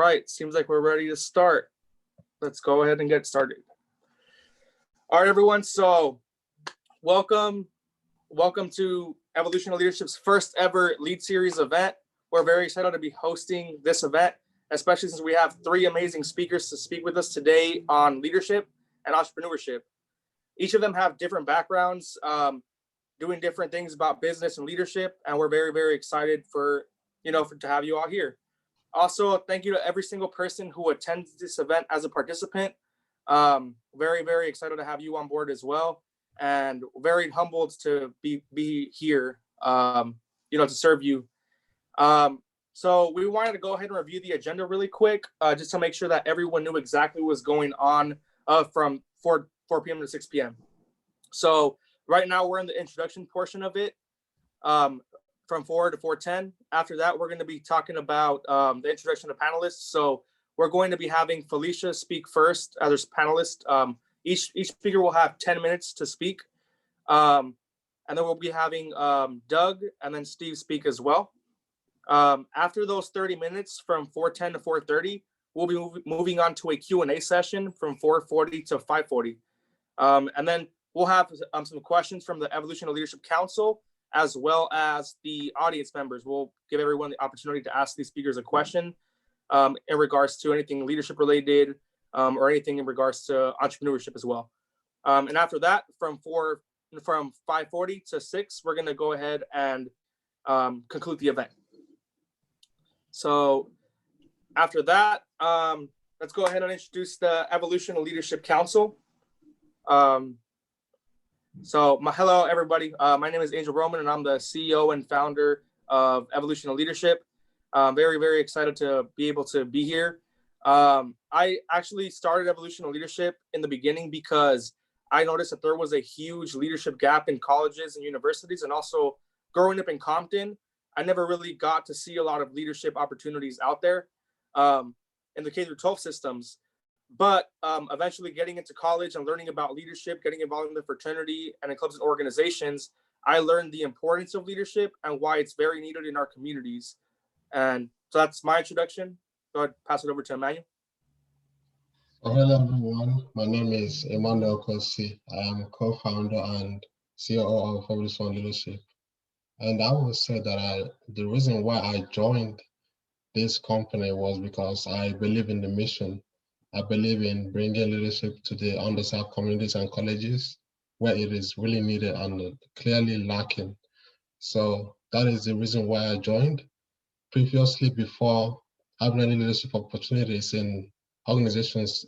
Right, seems like we're ready to start. Let's go ahead and get started. All right, everyone. So welcome to Evolution of Leadership's first ever Lead Series event. We're very excited to be hosting this event, especially since we have three amazing speakers to speak with us today on leadership and entrepreneurship. Each of them have different backgrounds, doing different things about business and leadership, and we're very, very excited to have you all here. Also, thank you to every single person who attends this event as a participant. Very, very excited to have you on board as well, and very humbled to be here, to serve you. So we wanted to go ahead and review the agenda really quick, just to make sure that everyone knew exactly what was going on from 4 p.m. to 6 p.m. So right now we're in the introduction portion of it. From 4 to 4:10. After that, we're going to be talking about the introduction to panelists. So we're going to be having Felicia speak first as a panelist. Each speaker will have 10 minutes to speak. And then we'll be having Doug and then Steve speak as well. After those 30 minutes from 4:10 to 4:30, we'll be moving on to a Q&A session from 4:40 to 5:40. And then we'll have some questions from the Evolution of Leadership Council, as well as the audience members. We'll give everyone the opportunity to ask these speakers a question in regards to anything leadership related or anything in regards to entrepreneurship as well. And after that, from 5:40 to 6, we're going to go ahead and conclude the event. So after that, let's go ahead and introduce the Evolution of Leadership Council. Hello, everybody. My name is Angel Roman, and I'm the CEO and founder of Evolution of Leadership. I'm very, very excited to be able to be here. I actually started Evolution of Leadership in the beginning because I noticed that there was a huge leadership gap in colleges and universities, and also growing up in Compton, I never really got to see a lot of leadership opportunities out there in the K-12 systems. But eventually getting into college and learning about leadership, getting involved in the fraternity and in clubs and organizations, I learned the importance of leadership and why it's very needed in our communities. And so that's my introduction. So I'd pass it over to Emmanuel. Hello, everyone. My name is Emmanuel Kosi. I am co-founder and COO of Evolution Leadership. And I will say that the reason why I joined this company was because I believe in the mission. I believe in bringing leadership to the underserved communities and colleges where it is really needed and clearly lacking. So that is the reason why I joined. Previously, before having any leadership opportunities in organizations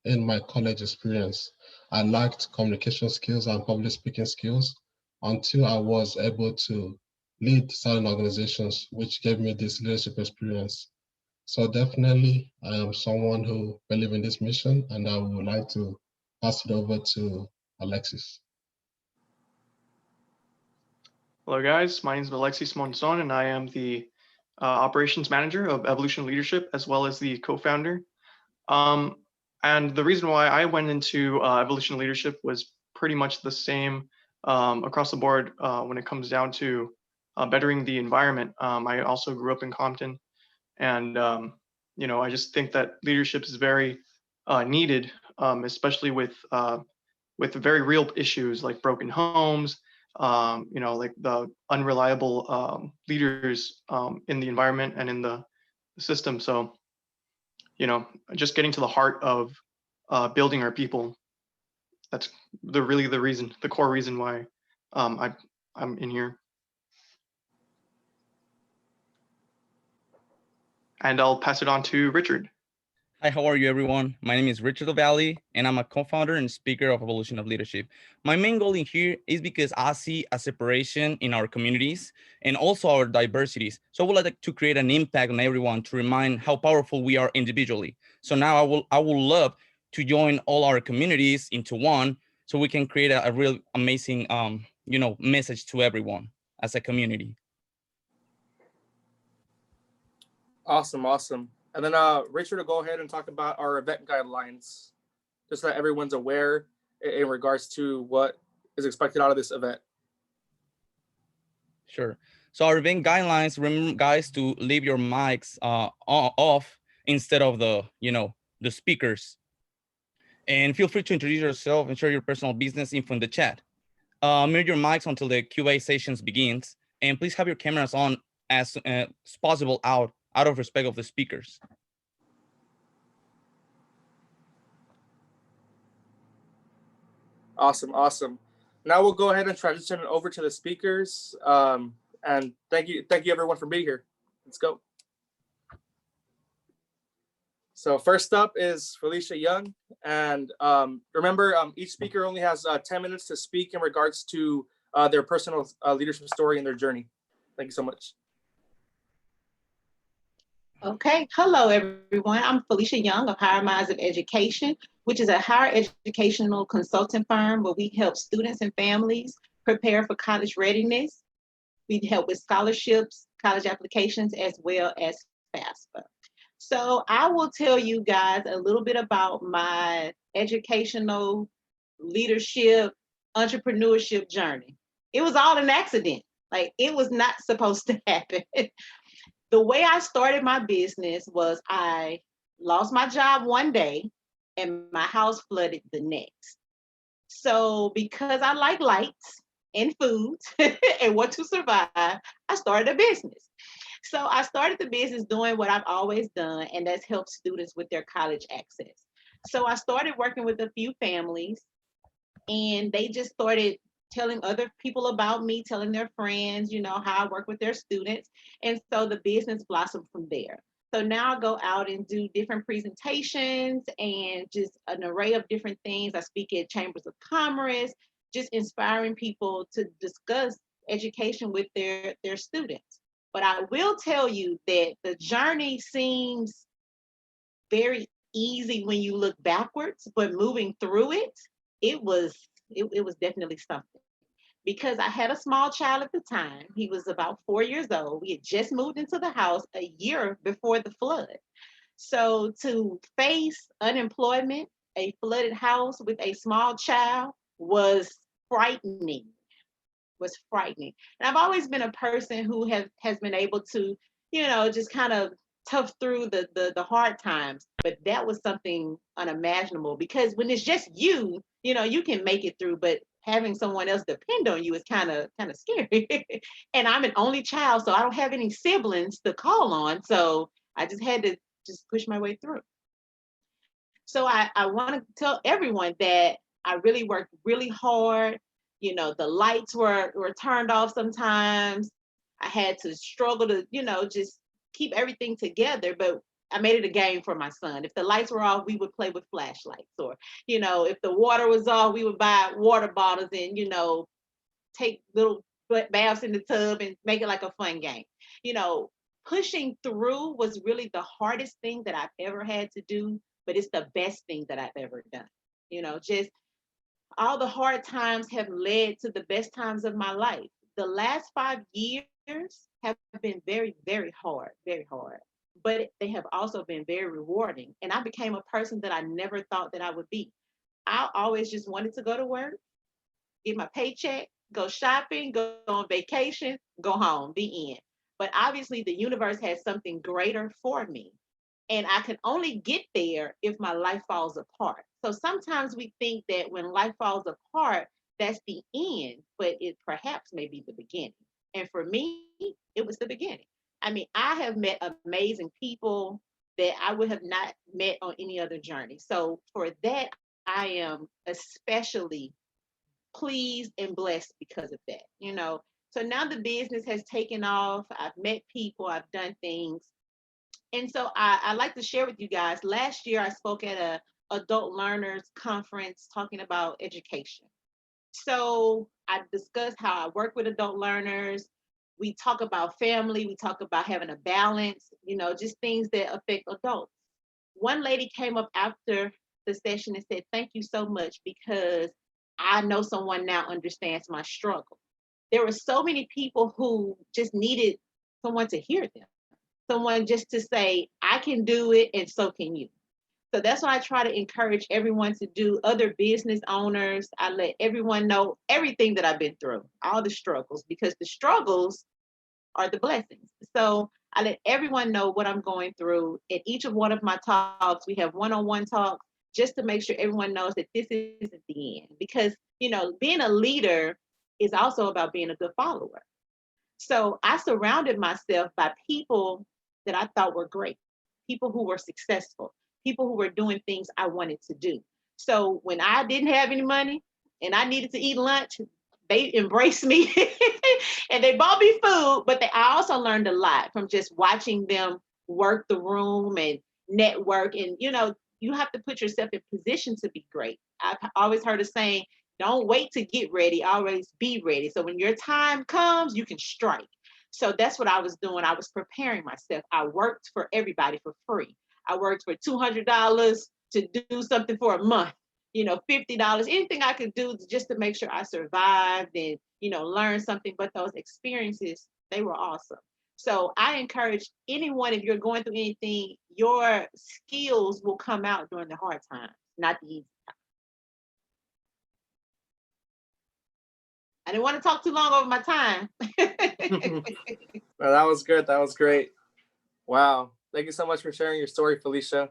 in my college experience, I lacked communication skills and public speaking skills until I was able to lead certain organizations, which gave me this leadership experience. So definitely, I am someone who believes in this mission, and I would like to pass it over to Alexis. Hello, guys. My name is Alexis Monzon, and I am the operations manager of Evolution Leadership, as well as the co-founder. And the reason why I went into Evolution Leadership was pretty much the same across the board when it comes down to bettering the environment. I also grew up in Compton. And, I just think that leadership is very needed, especially with very real issues like broken homes, like the unreliable leaders in the environment and in the system. So, just getting to the heart of building our people. That's the core reason why I'm in here. And I'll pass it on to Richard. Hi, how are you, everyone? My name is Richard O'Valley, and I'm a co-founder and speaker of Evolution of Leadership. My main goal in here is because I see a separation in our communities and also our diversities. So I would like to create an impact on everyone to remind how powerful we are individually. So now I would love to join all our communities into one, so we can create a real amazing, message to everyone as a community. Awesome. And then Richard will go ahead and talk about our event guidelines, just so that everyone's aware in regards to what is expected out of this event. Sure. So our event guidelines, remember, guys, to leave your mics off instead of the, the speakers. And feel free to introduce yourself and share your personal business info in the chat. Mute your mics until the QA sessions begins, and please have your cameras on as possible out of respect of the speakers. Awesome, awesome. Now we'll go ahead and transition over to the speakers. And thank you everyone for being here. Let's go. So first up is Felicia Young, and remember, each speaker only has 10 minutes to speak in regards to their personal leadership story and their journey. Thank you so much. Okay, hello everyone. I'm Felicia Young of Higher Minds of Education, which is a higher educational consulting firm where we help students and families prepare for college readiness. We help with scholarships, college applications, as well as FAFSA. So I will tell you guys a little bit about my educational leadership, entrepreneurship journey. It was all an accident. Like, it was not supposed to happen. The way I started my business was I lost my job one day and my house flooded the next. So because I like lights and food and want to survive, I started a business. So I started the business doing what I've always done, and that's help students with their college access. So I started working with a few families, and they just started telling other people about me, telling their friends, how I work with their students. And so the business blossomed from there. So now I go out and do different presentations and just an array of different things. I speak at chambers of commerce, just inspiring people to discuss education with their students. But I will tell you that the journey seems very easy when you look backwards, but moving through it, it was definitely something. Because I had a small child at the time. He was about 4 years old. We had just moved into the house a year before the flood. So to face unemployment, a flooded house with a small child was frightening. And I've always been a person who has been able to, just kind of tough through the hard times. But that was something unimaginable, because when it's just you, you can make it through, but having someone else depend on you is kind of scary. And I'm an only child, so I don't have any siblings to call on. So I just had to just push my way through. So I want to tell everyone that I really worked really hard. The lights were turned off sometimes. I had to struggle to, just keep everything together, but I made it a game for my son. If the lights were off, we would play with flashlights, or, if the water was off, we would buy water bottles and, take little baths in the tub and make it like a fun game. Pushing through was really the hardest thing that I've ever had to do, but it's the best thing that I've ever done. Just all the hard times have led to the best times of my life. The last 5 years have been very, very hard, but they have also been very rewarding. And I became a person that I never thought that I would be. I always just wanted to go to work, get my paycheck, go shopping, go on vacation, go home, the end. But obviously the universe has something greater for me. And I can only get there if my life falls apart. So sometimes we think that when life falls apart, that's the end, but it perhaps may be the beginning. And for me, it was the beginning. I mean, I have met amazing people that I would have not met on any other journey. So for that, I am especially pleased and blessed because of that, So now the business has taken off. I've met people, I've done things. And so I like to share with you guys, last year I spoke at a adult learners conference talking about education. So I discussed how I work with adult learners. We talk about family, we talk about having a balance, just things that affect adults. One lady came up after the session and said, "Thank you so much, because I know someone now understands my struggle." There were so many people who just needed someone to hear them. Someone just to say, "I can do it, and so can you." So that's why I try to encourage everyone to do. Other business owners, I let everyone know everything that I've been through, all the struggles, because the struggles are the blessings. So I let everyone know what I'm going through. At each of one of my talks, we have one-on-one talks just to make sure everyone knows that this isn't the end. Because, being a leader is also about being a good follower. So I surrounded myself by people that I thought were great, people who were successful, people who were doing things I wanted to do. So when I didn't have any money and I needed to eat lunch, they embraced me and they bought me food, but I also learned a lot from just watching them work the room and network. And, you have to put yourself in position to be great. I've always heard a saying, don't wait to get ready, always be ready. So when your time comes, you can strike. So that's what I was doing. I was preparing myself. I worked for everybody for free. I worked for $200 to do something for a month, $50, anything I could do just to make sure I survived and, learn something. But those experiences, they were awesome. So I encourage anyone, if you're going through anything, your skills will come out during the hard times, not the easy. I didn't want to talk too long over my time. Well, that was good. That was great. Wow. Thank you so much for sharing your story, Felicia.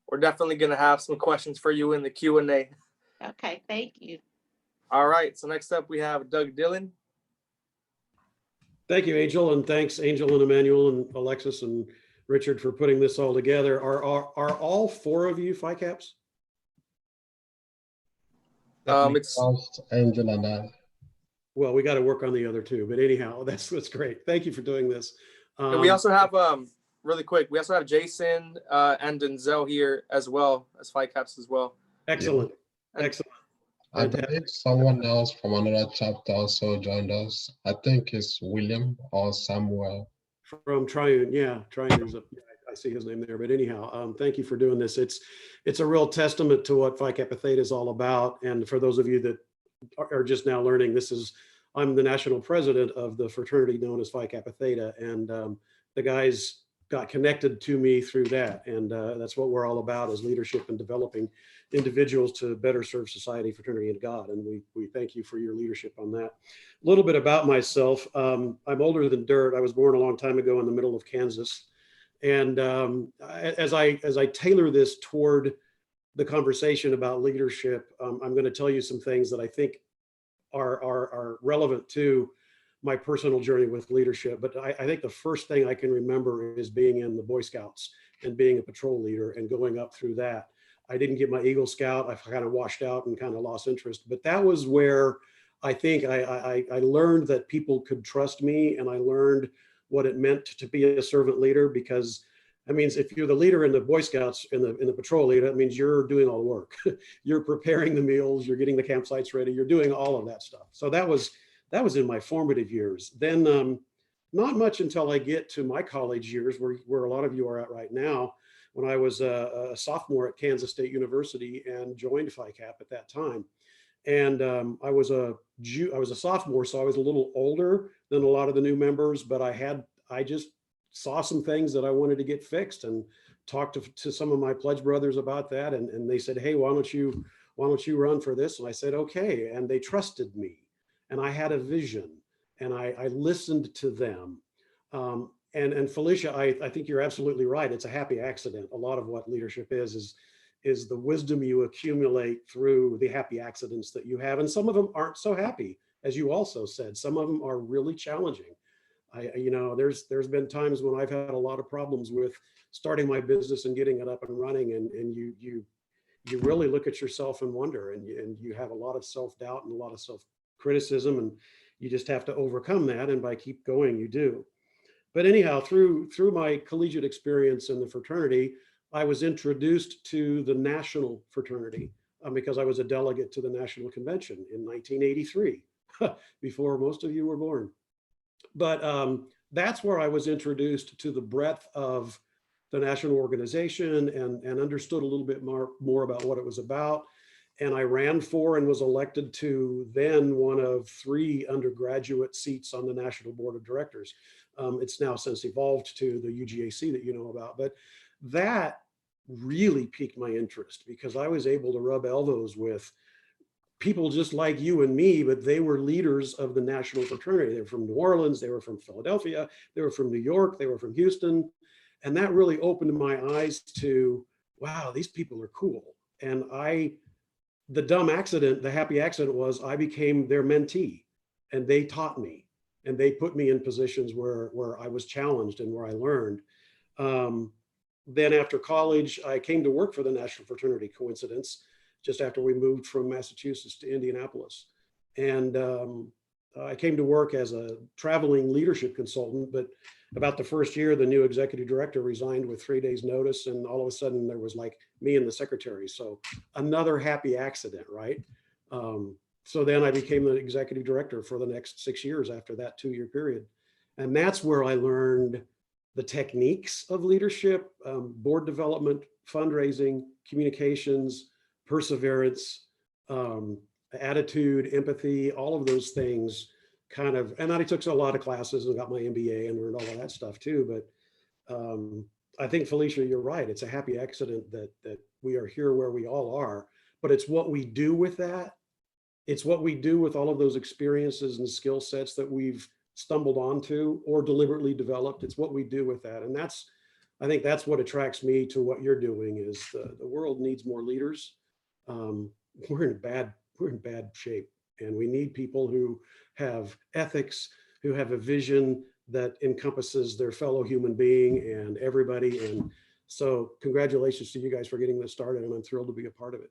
We're definitely going to have some questions for you in the Q&A. Okay, thank you. All right. So next up, we have Doug Dillon. Thank you, Angel, and thanks, Angel and Emmanuel and Alexis and Richard for putting this all together. Are all four of you FICAPs? It's Angel and I. Well, we got to work on the other two, but anyhow, that's great. Thank you for doing this. and we also have really quick. We also have Jason and Denzel here as well as FICAPs as well. Excellent, Yeah. excellent. I believe someone else from another chapter also joined us. I think it's William or Samuel. From Triune, yeah, Triune. I see his name there. But anyhow, thank you for doing this. It's a real testament to what Phi Kappa Theta is all about. And for those of you that are just now learning, I'm the national president of the fraternity known as Phi Kappa Theta, and the guys got connected to me through that. And that's what we're all about, is leadership and developing individuals to better serve society, fraternity, and God. And we thank you for your leadership on that. A little bit about myself. I'm older than dirt. I was born a long time ago in the middle of Kansas. And as I tailor this toward the conversation about leadership, I'm going to tell you some things that I think are relevant to my personal journey with leadership. But I think the first thing I can remember is being in the Boy Scouts and being a patrol leader and going up through that. I didn't get my Eagle Scout. I kind of washed out and kind of lost interest. But that was where I think I learned that people could trust me, and I learned what it meant to be a servant leader, because that means if you're the leader in the Boy Scouts in the patrol leader, that means you're doing all the work. You're preparing the meals, you're getting the campsites ready, you're doing all of that stuff. So that was in my formative years. Then not much until I get to my college years, where a lot of you are at right now, when I was a sophomore at Kansas State University and joined Phi Cap at that time. And I was a sophomore, so I was a little older than a lot of the new members, but I just saw some things that I wanted to get fixed, and talked to some of my pledge brothers about that. And they said, hey, why don't you run for this? And I said, okay. And they trusted me, and I had a vision, and I listened to them. And Felicia, I think you're absolutely right. It's a happy accident. A lot of what leadership is the wisdom you accumulate through the happy accidents that you have. And some of them aren't so happy, as you also said. Some of them are really challenging. There's been times when I've had a lot of problems with starting my business and getting it up and running, and you really look at yourself and wonder, and you have a lot of self-doubt and a lot of self-criticism, and you just have to overcome that. And by keep going, you do. But anyhow, through my collegiate experience in the fraternity, I was introduced to the national fraternity because I was a delegate to the national convention in 1983, before most of you were born. But that's where I was introduced to the breadth of the national organization, and understood a little bit more about what it was about. And I ran for and was elected to then one of 3 undergraduate seats on the National Board of Directors. It's now since evolved to the UGAC that you know about. But that really piqued my interest, because I was able to rub elbows with people just like you and me, but they were leaders of the national fraternity. They were from New Orleans, they were from Philadelphia, they were from New York, they were from Houston. And that really opened my eyes to, wow, these people are cool. And the dumb accident, the happy accident was I became their mentee, and they taught me, and they put me in positions where I was challenged and where I learned. Then after college, I came to work for the National Fraternity, coincidence, just after we moved from Massachusetts to Indianapolis. And I came to work as a traveling leadership consultant, but about the first year, the new executive director resigned with 3 days notice. And all of a sudden there was like me and the secretary. So another happy accident, right? So then I became the executive director for the next 6 years after that 2-year period. And that's where I learned the techniques of leadership, board development, fundraising, communications, perseverance, attitude, empathy, all of those things kind of, and I took a lot of classes and got my MBA and learned all of that stuff too. But I think, Felicia, you're right. It's a happy accident that we are here where we all are, but it's what we do with that. It's what we do with all of those experiences and skill sets that we've stumbled onto or deliberately developed. It's what we do with that. And I think that's what attracts me to what you're doing is the world needs more leaders. We're in bad shape, and we need people who have ethics, who have a vision that encompasses their fellow human being and everybody. And so congratulations to you guys for getting this started, and I'm thrilled to be a part of it.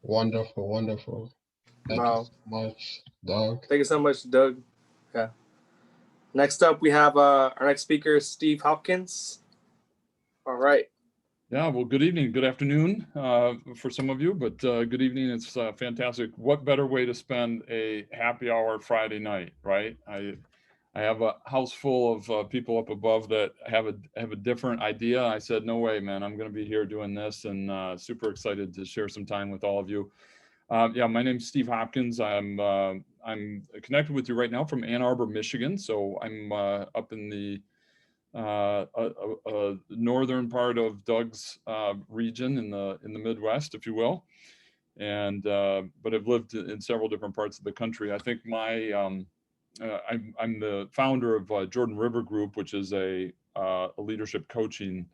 Wonderful, wonderful. Thank you Wow. so much, Doug. Thank you so much, Doug. Yeah. Next up, we have our next speaker is Steve Hopkins. All right. Yeah, well, good evening, good afternoon for some of you, but good evening. It's fantastic. What better way to spend a happy hour Friday night, right? I have a house full of people up above that have a different idea. I said, no way, man, I'm going to be here doing this, and super excited to share some time with all of you. Yeah, my name's Steve Hopkins. I'm connected with you right now from Ann Arbor, Michigan. So I'm up in the northern part of Doug's region in the Midwest, if you will, and but I've lived in several different parts of the country. I think I'm the founder of Jordan River Group, which is a leadership coaching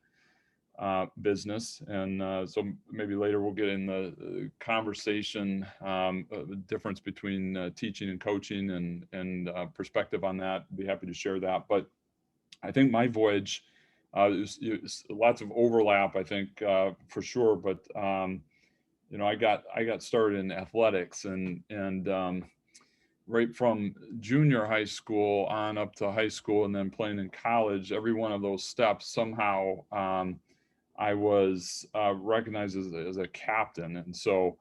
business, and so maybe later we'll get in the conversation, the difference between teaching and coaching and perspective on that. Be happy to share that, but I think my voyage, there's lots of overlap, I think, for sure. But you know, I got started in athletics, and right from junior high school on up to high school, and then playing in college. Every one of those steps, somehow, I was recognized as a captain, and so,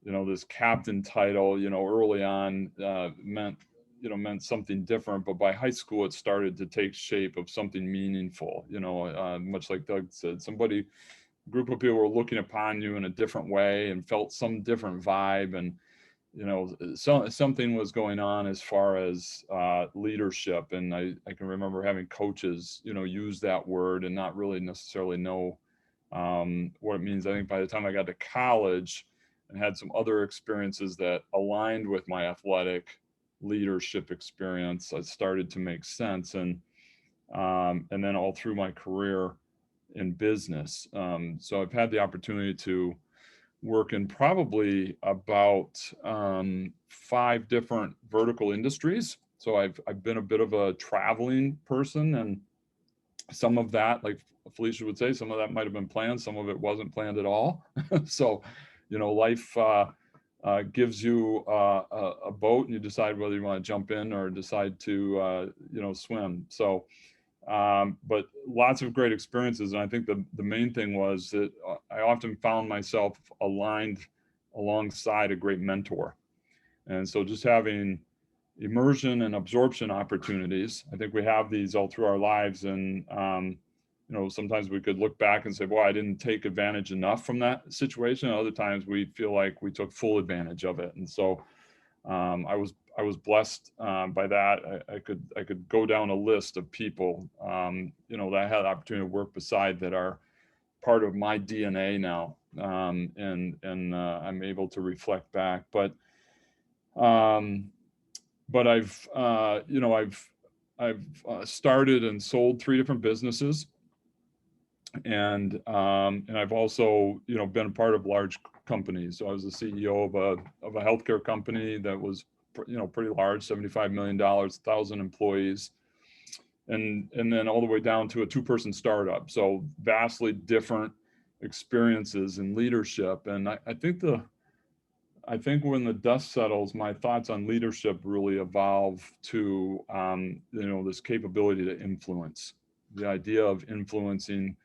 you know, this captain title, you know, early on meant something different, but by high school it started to take shape of something meaningful, you know, much like Doug said, group of people were looking upon you in a different way and felt some different vibe, and you know, something was going on as far as leadership. And I can remember having coaches, you know, use that word and not really necessarily know what it means. I think by the time I got to college and had some other experiences that aligned with my athletic leadership experience, it started to make sense. And then all through my career in business. So I've had the opportunity to work in probably about 5 different vertical industries. So I've been a bit of a traveling person, and some of that, like Felicia would say, some of that might have been planned, some of it wasn't planned at all. So, you know, life gives you a boat, and you decide whether you want to jump in or decide to, you know, swim. So, but lots of great experiences. And I think the main thing was that I often found myself aligned alongside a great mentor. And so just having immersion and absorption opportunities, I think we have these all through our lives. And, you know, sometimes we could look back and say, well, I didn't take advantage enough from that situation. Other times we feel like we took full advantage of it. And so I was blessed by that. I could go down a list of people, you know, that I had the opportunity to work beside that are part of my DNA now, and I'm able to reflect back. But I've started and sold 3 different businesses, and I've also been a part of large companies. So I was the CEO of a healthcare company that was pretty large, $75 million, 1,000 employees. And then all the way down to a 2-person startup. So vastly different experiences in leadership. And I think when the dust settles, my thoughts on leadership really evolve to this capability to influence, the idea of influencing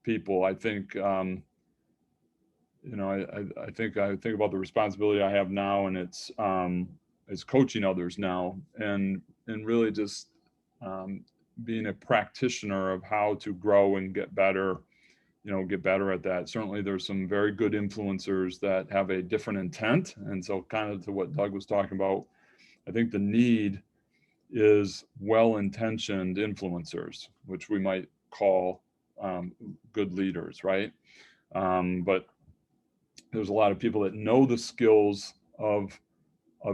people. I think I think about the responsibility I have now, and it's coaching others now, and really just being a practitioner of how to grow and get better at that. Certainly there's some very good influencers that have a different intent. And so kind of to what Doug was talking about, I think the need is well-intentioned influencers, which we might call good leaders, right? But there's a lot of people that know the skills of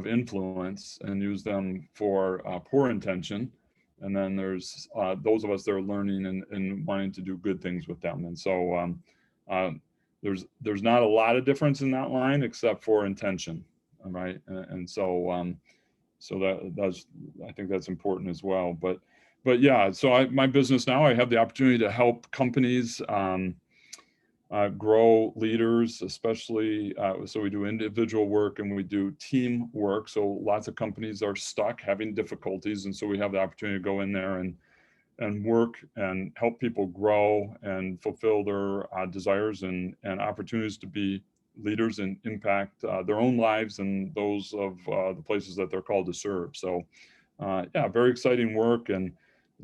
influence and use them for poor intention. And then there's those of us that are learning and wanting to do good things with them. And so there's not a lot of difference in that line except for intention, right? And so that's, I think that's important as well. But yeah, so my business now, I have the opportunity to help companies grow leaders, especially, so we do individual work and we do team work. So lots of companies are stuck having difficulties. And so we have the opportunity to go in there and work and help people grow and fulfill their desires and opportunities to be leaders and impact their own lives and those of the places that they're called to serve. So yeah, very exciting work and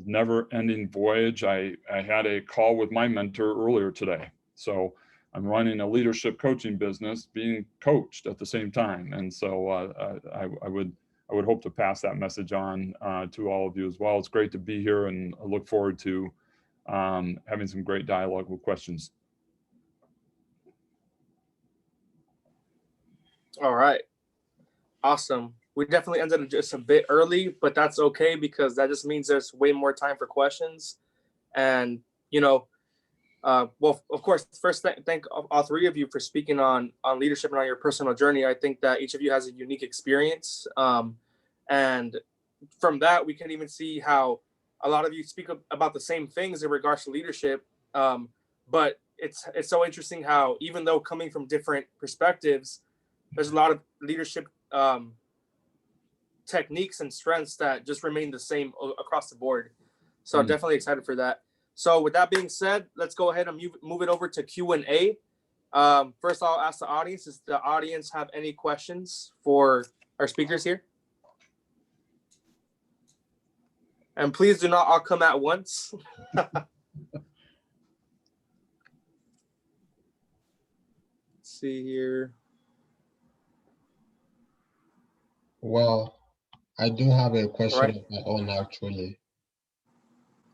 never ending voyage. I had a call with my mentor earlier today. So I'm running a leadership coaching business, being coached at the same time. And so I would hope to pass that message on to all of you as well. It's great to be here, and I look forward to having some great dialogue with questions. All right. Awesome. We definitely ended just a bit early, but that's okay because that just means there's way more time for questions. And, well, of course, first thank all 3 of you for speaking on leadership and on your personal journey. I think that each of you has a unique experience. And from that, we can even see how a lot of you speak about the same things in regards to leadership. But it's so interesting how, even though coming from different perspectives, there's a lot of leadership techniques and strengths that just remain the same across the board. So I'm definitely excited for that. So with that being said, let's go ahead and move it over to Q&A. First, I'll ask the audience, does the audience have any questions for our speakers here? And please do not all come at once. Let's see here. Well, I do have a question Right. of my own, actually.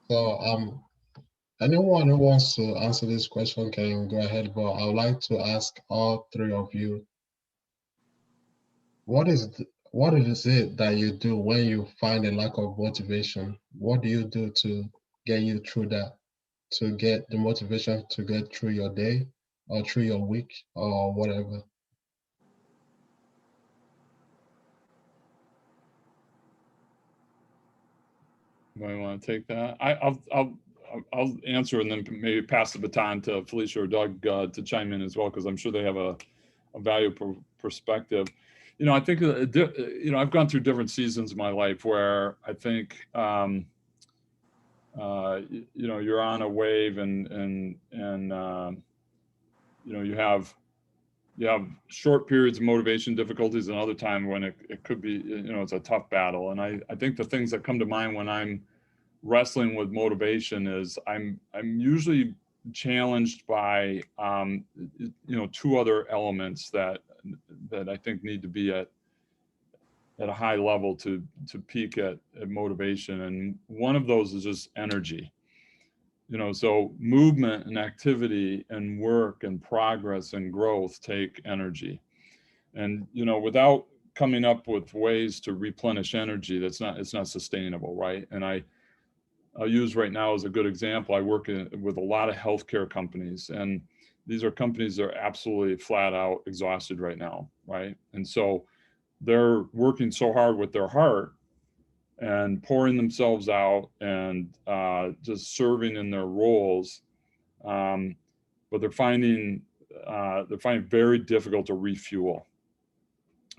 So anyone who wants to answer this question can go ahead, but I would like to ask all 3 of you, what is it that you do when you find a lack of motivation? What do you do to get you through that, to get the motivation to get through your day or through your week or whatever? I want to take that. I'll answer and then maybe pass the baton to Felicia or Doug to chime in as well, because I'm sure they have a valuable perspective. I think I've gone through different seasons of my life where I think you're on a wave and you have short periods of motivation difficulties, and other time when it could be it's a tough battle. And I think the things that come to mind when I'm wrestling with motivation is I'm usually challenged by 2 other elements that I think need to be at a high level to peak at motivation. And one of those is just energy. So movement and activity and work and progress and growth take energy. And, without coming up with ways to replenish energy, it's not sustainable, right? And I'll use right now as a good example. I work with a lot of healthcare companies, and these are companies that are absolutely flat out exhausted right now, right? And so they're working so hard with their heart and pouring themselves out and just serving in their roles, but they're finding it very difficult to refuel,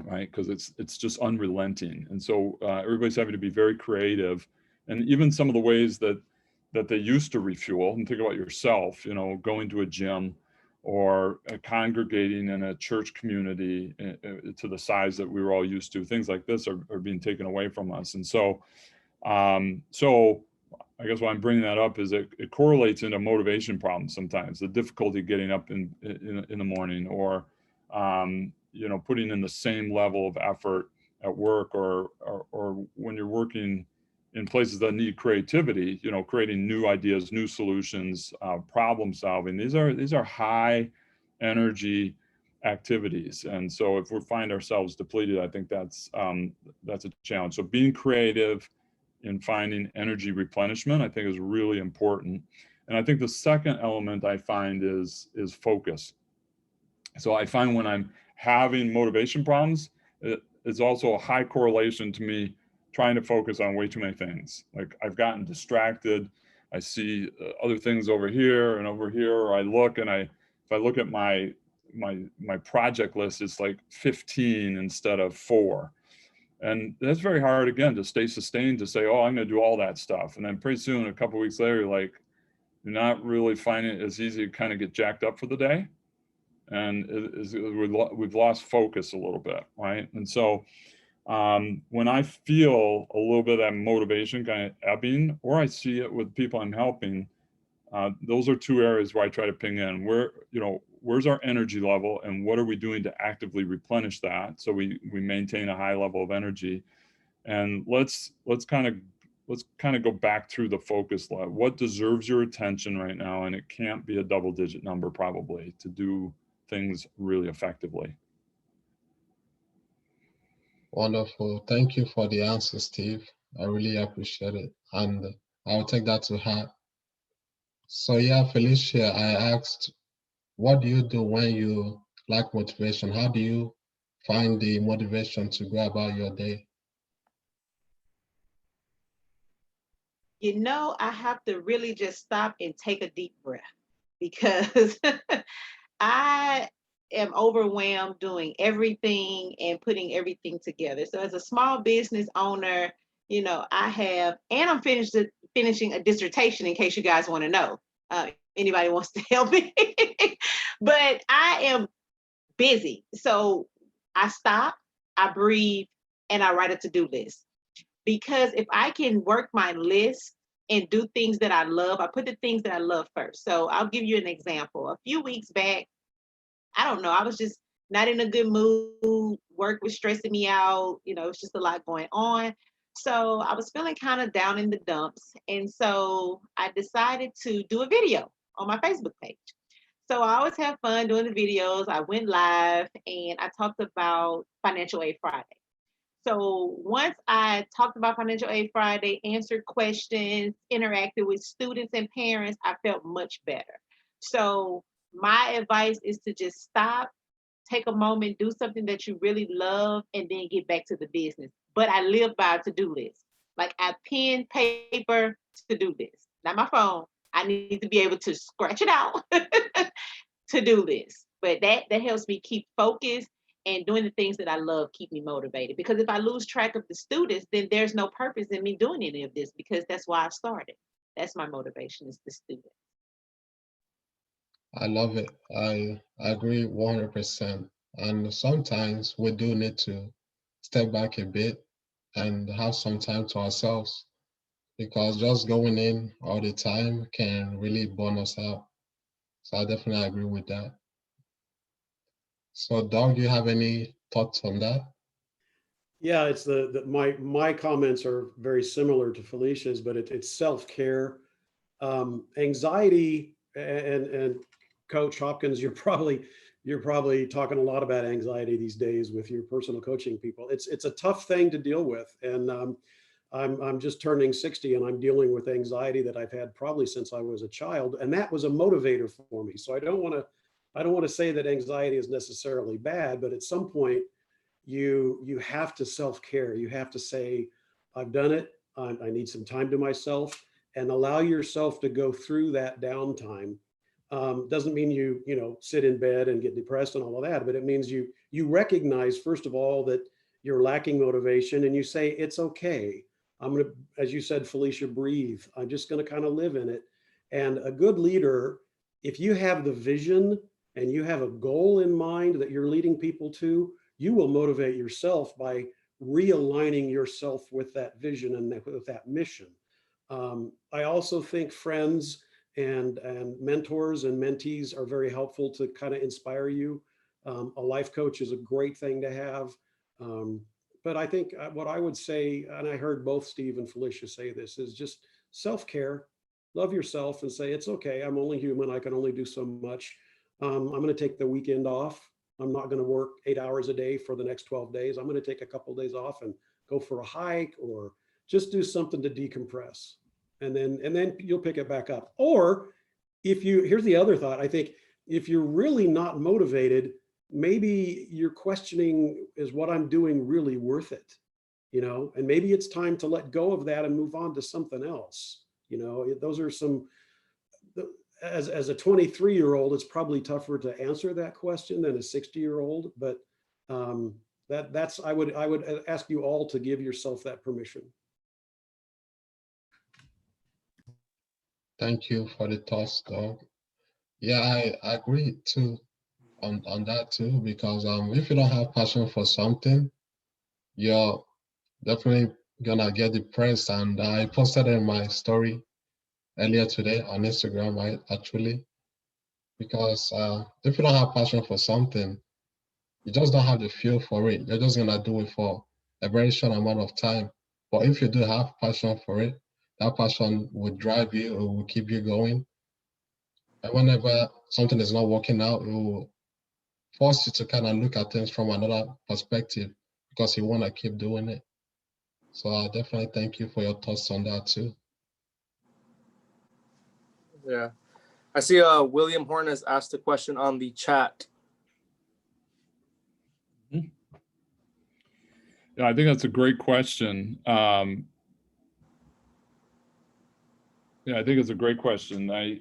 right? Because it's just unrelenting, and so everybody's having to be very creative, and even some of the ways that they used to refuel. And think about yourself, going to a gym or congregating in a church community to the size that we were all used to. Things like this are being taken away from us, and so I guess why I'm bringing that up is it correlates into motivation problems sometimes. The difficulty getting up in the morning, or putting in the same level of effort at work, or when you're working in places that need creativity, creating new ideas, new solutions, problem solving. These are high energy activities. And so if we find ourselves depleted, I think that's a challenge. So being creative in finding energy replenishment, I think, is really important. And I think the second element I find is focus. So I find when I'm having motivation problems, it's also a high correlation to me trying to focus on way too many things. Like, I've gotten distracted. I see other things over here and over here, or I look and if I look at my project list, it's like 15 instead of 4. And that's very hard, again, to stay sustained, to say, oh, I'm going to do all that stuff. And then pretty soon, a couple of weeks later, you're not really finding it as easy to kind of get jacked up for the day. And we've lost focus a little bit, right? And so when I feel a little bit of that motivation kind of ebbing, or I see it with people I'm helping, those are two areas where I try to ping in. Where's our energy level, and what are we doing to actively replenish that so we maintain a high level of energy? And let's kind of go back through the focus level. What deserves your attention right now? And it can't be a double-digit number, probably, to do things really effectively. Wonderful. Thank you for the answer, Steve. I really appreciate it. And I'll take that to heart. So yeah, Felicia, I asked, what do you do when you lack motivation? How do you find the motivation to go about your day? I have to really just stop and take a deep breath, because I am overwhelmed doing everything and putting everything together. So as a small business owner, I'm finishing a dissertation, in case you guys want to know. Anybody wants to help me? But I am busy. So I stop, I breathe, and I write a to-do list. Because if I can work my list and do things that I love, I put the things that I love first. So I'll give you an example. A few weeks back, I don't know, I was just not in a good mood. Work was stressing me out. It's just a lot going on. So I was feeling kind of down in the dumps. And so I decided to do a video on my Facebook page. So I always have fun doing the videos. I went live and I talked about Financial Aid Friday. So once I talked about Financial Aid Friday, answered questions, interacted with students and parents, I felt much better. So my advice is to just stop, take a moment, do something that you really love, and then get back to the business. But I live by a to-do list. Like, I pen, paper, to-do list. Not my phone. I need to be able to scratch it out. To-do list. But that helps me keep focused, and doing the things that I love keep me motivated. Because if I lose track of the students, then there's no purpose in me doing any of this, because that's why I started. That's my motivation, is the student. I love it. I agree 100%. And sometimes we do need to step back a bit and have some time to ourselves, because just going in all the time can really burn us out. So I definitely agree with that. So Doug, do you have any thoughts on that? Yeah, it's my comments are very similar to Felicia's, but it's self-care. Anxiety, and Coach Hopkins, you're probably talking a lot about anxiety these days with your personal coaching people. It's a tough thing to deal with, and I'm just turning 60, and I'm dealing with anxiety that I've had probably since I was a child, and that was a motivator for me. So I don't want to say that anxiety is necessarily bad, but at some point you have to self-care. You have to say, I've done it. I need some time to myself, and allow yourself to go through that downtime. Doesn't mean you sit in bed and get depressed and all of that, but it means you recognize, first of all, that you're lacking motivation, and you say, it's okay. I'm going to, as you said, Felicia, breathe. I'm just going to kind of live in it. And a good leader, if you have the vision and you have a goal in mind that you're leading people to, you will motivate yourself by realigning yourself with that vision and with that mission. I also think friends and mentors and mentees are very helpful to kind of inspire you. A life coach is a great thing to have. But I think what I would say, and I heard both Steve and Felicia say this, is just self-care. Love yourself and say, it's okay. I'm only human. I can only do so much. I'm going to take the weekend off. I'm not going to work 8 hours a day for the next 12 days. I'm going to take a couple of days off and go for a hike, or just do something to decompress. And then you'll pick it back up. Or here's the other thought. I think if you're really not motivated, maybe you're questioning, is what I'm doing really worth it? And maybe it's time to let go of that and move on to something else. Those are some, as a 23-year-old, it's probably tougher to answer that question than a 60-year-old, but that's I would ask you all to give yourself that permission. Thank you for the thoughts, Doug. Yeah, I agree too on that too, because if you don't have passion for something, you're definitely gonna get depressed. And I posted in my story earlier today on Instagram, right, actually, because if you don't have passion for something, you just don't have the feel for it. You're just gonna do it for a very short amount of time. But if you do have passion for it, that passion will drive you, it will keep you going. And whenever something is not working out, it will force you to kind of look at things from another perspective, because you want to keep doing it. So I definitely thank you for your thoughts on that too. Yeah. I see William Horn has asked a question on the chat. Yeah, I think that's a great question. Yeah, I think it's a great question. I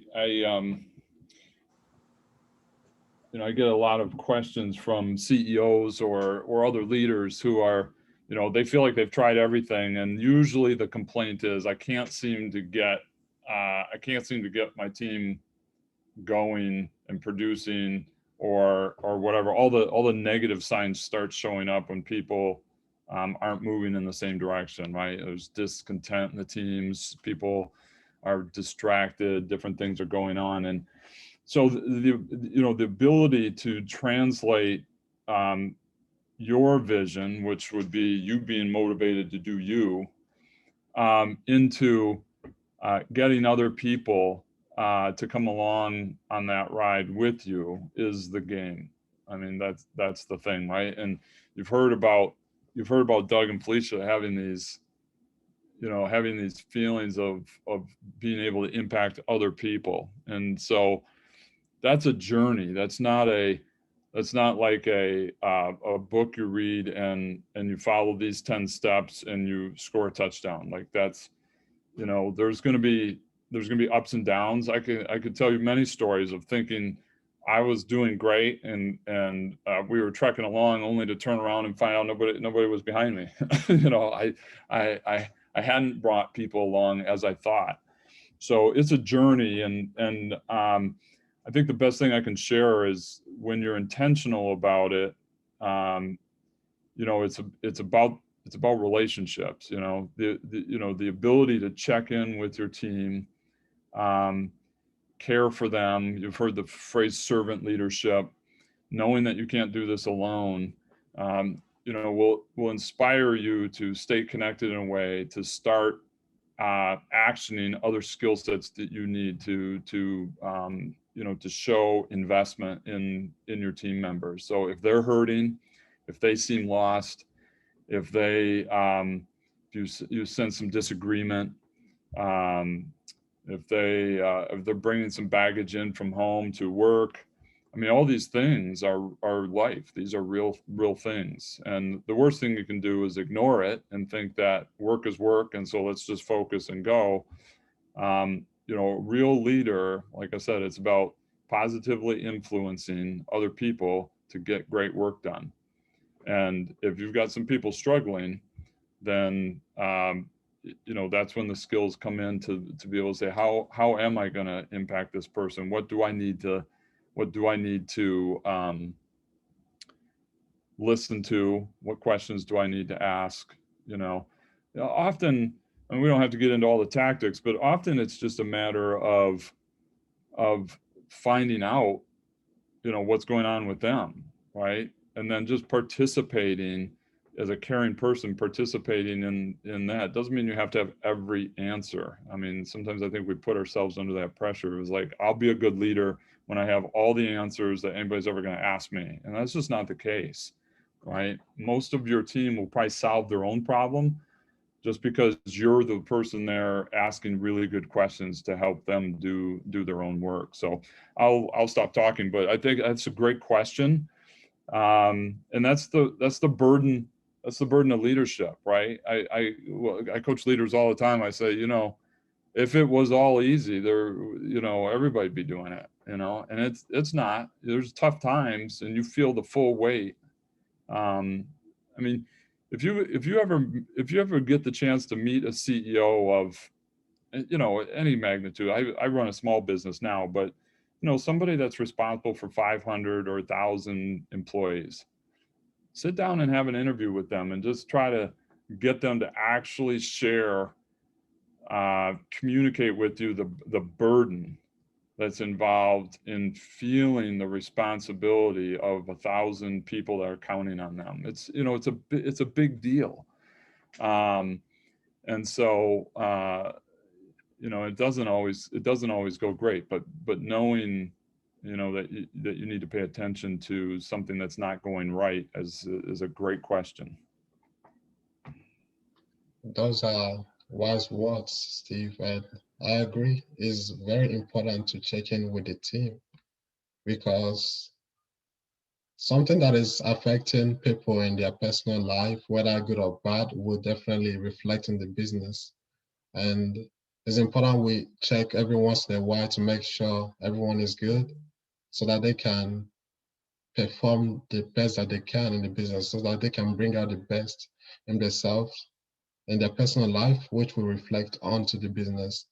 get a lot of questions from CEOs or other leaders who are, they feel like they've tried everything, and usually the complaint is, I can't seem to get my team going and producing, or whatever. All the negative signs start showing up when people aren't moving in the same direction, right? There's discontent in the teams, people are distracted, different things are going on. And so the ability to translate your vision, which would be you being motivated to do you, into getting other people to come along on that ride with you is the game. I mean, that's the thing, right? And you've heard about Doug and Felicia having these feelings of being able to impact other people. And so that's a journey. That's not like a book you read and you follow these 10 steps and you score a touchdown. Like that's, there's going to be ups and downs. I could tell you many stories of thinking I was doing great and we were trekking along, only to turn around and find out nobody was behind me. I hadn't brought people along as I thought. So it's a journey, and I think the best thing I can share is when you're intentional about it, it's about relationships, the ability to check in with your team, care for them. You've heard the phrase servant leadership, knowing that you can't do this alone, will inspire you to stay connected in a way, to start actioning other skill sets that you need to show investment in your team members. So if they're hurting, if they seem lost, if they you sense some disagreement, if they're bringing some baggage in from home to work, I mean, all these things are life. These are real things. And the worst thing you can do is ignore it and think that work is work, and so let's just focus and go. Real leader, like I said, it's about positively influencing other people to get great work done. And if you've got some people struggling, then that's when the skills come in to be able to say, how am I going to impact this person? What do I need to listen to? What questions do I need to ask? Often, and we don't have to get into all the tactics, but often it's just a matter of finding out, what's going on with them, right? And then just participating as a caring person, participating in that. Doesn't mean you have to have every answer. I mean, sometimes I think we put ourselves under that pressure. It was like, I'll be a good leader when I have all the answers that anybody's ever going to ask me. And that's just not the case, right? Most of your team will probably solve their own problem just because you're the person there asking really good questions to help them do their own work. So I'll stop talking, but I think that's a great question. And that's the burden. That's the burden of leadership, right? I coach leaders all the time. I say, if it was all easy, everybody'd be doing it, and it's not. There's tough times, and you feel the full weight. I mean, if you ever get the chance to meet a CEO of, any magnitude, I run a small business now, but somebody that's responsible for 500 or 1,000 employees, sit down and have an interview with them and just try to get them to actually share, communicate with you the burden that's involved in feeling the responsibility of 1,000 people that are counting on them. It's a big deal, and so it doesn't always go great, but knowing that you need to pay attention to something that's not going right is a great question. Those are wise words, Steve, and I agree. It's very important to check in with the team, because something that is affecting people in their personal life, whether good or bad, will definitely reflect in the business. And it's important we check every once in a while to make sure everyone is good, so that they can perform the best that they can in the business, so that they can bring out the best in themselves, in their personal life, which will reflect onto the business.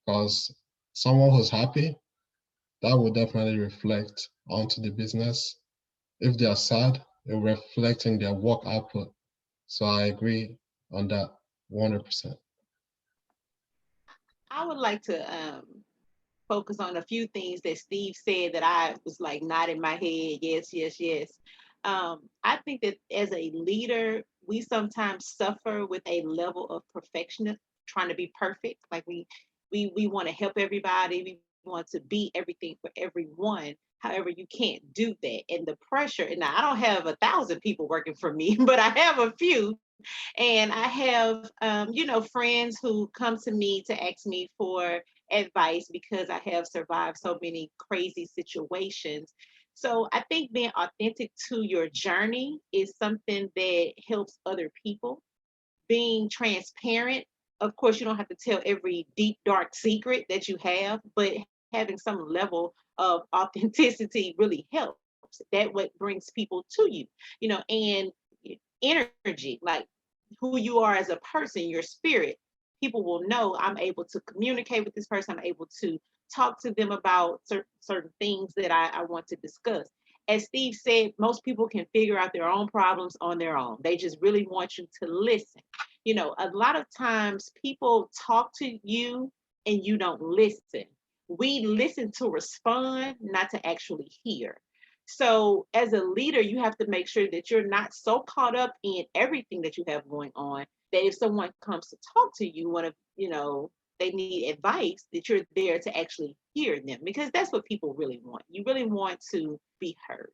Because someone who's happy, that will definitely reflect onto the business. If they are sad, it will reflect in their work output. So I agree on that 100%. I would like to focus on a few things that Steve said that I was like nodding my head, yes, yes, yes. I think that as a leader, we sometimes suffer with a level of perfectionism, trying to be perfect. Like we want to help everybody, we want to be everything for everyone. However, you can't do that, and the pressure. And now I don't have 1,000 people working for me, but I have a few. And I have, friends who come to me to ask me for advice because I have survived so many crazy situations. So I think being authentic to your journey is something that helps other people. Being transparent, of course, you don't have to tell every deep, dark secret that you have, but having some level of authenticity really helps. That what brings people to you, and energy, like who you are as a person, your spirit. People will know I'm able to communicate with this person. I'm able to talk to them about certain things that I want to discuss. As Steve said, most people can figure out their own problems on their own. They just really want you to listen. A lot of times people talk to you and you don't listen. We listen to respond, not to actually hear. So as a leader, you have to make sure that you're not so caught up in everything that you have going on that if someone comes to talk to you, one of you know, they need advice, that you're there to actually hear them, because that's what people really want. You really want to be heard.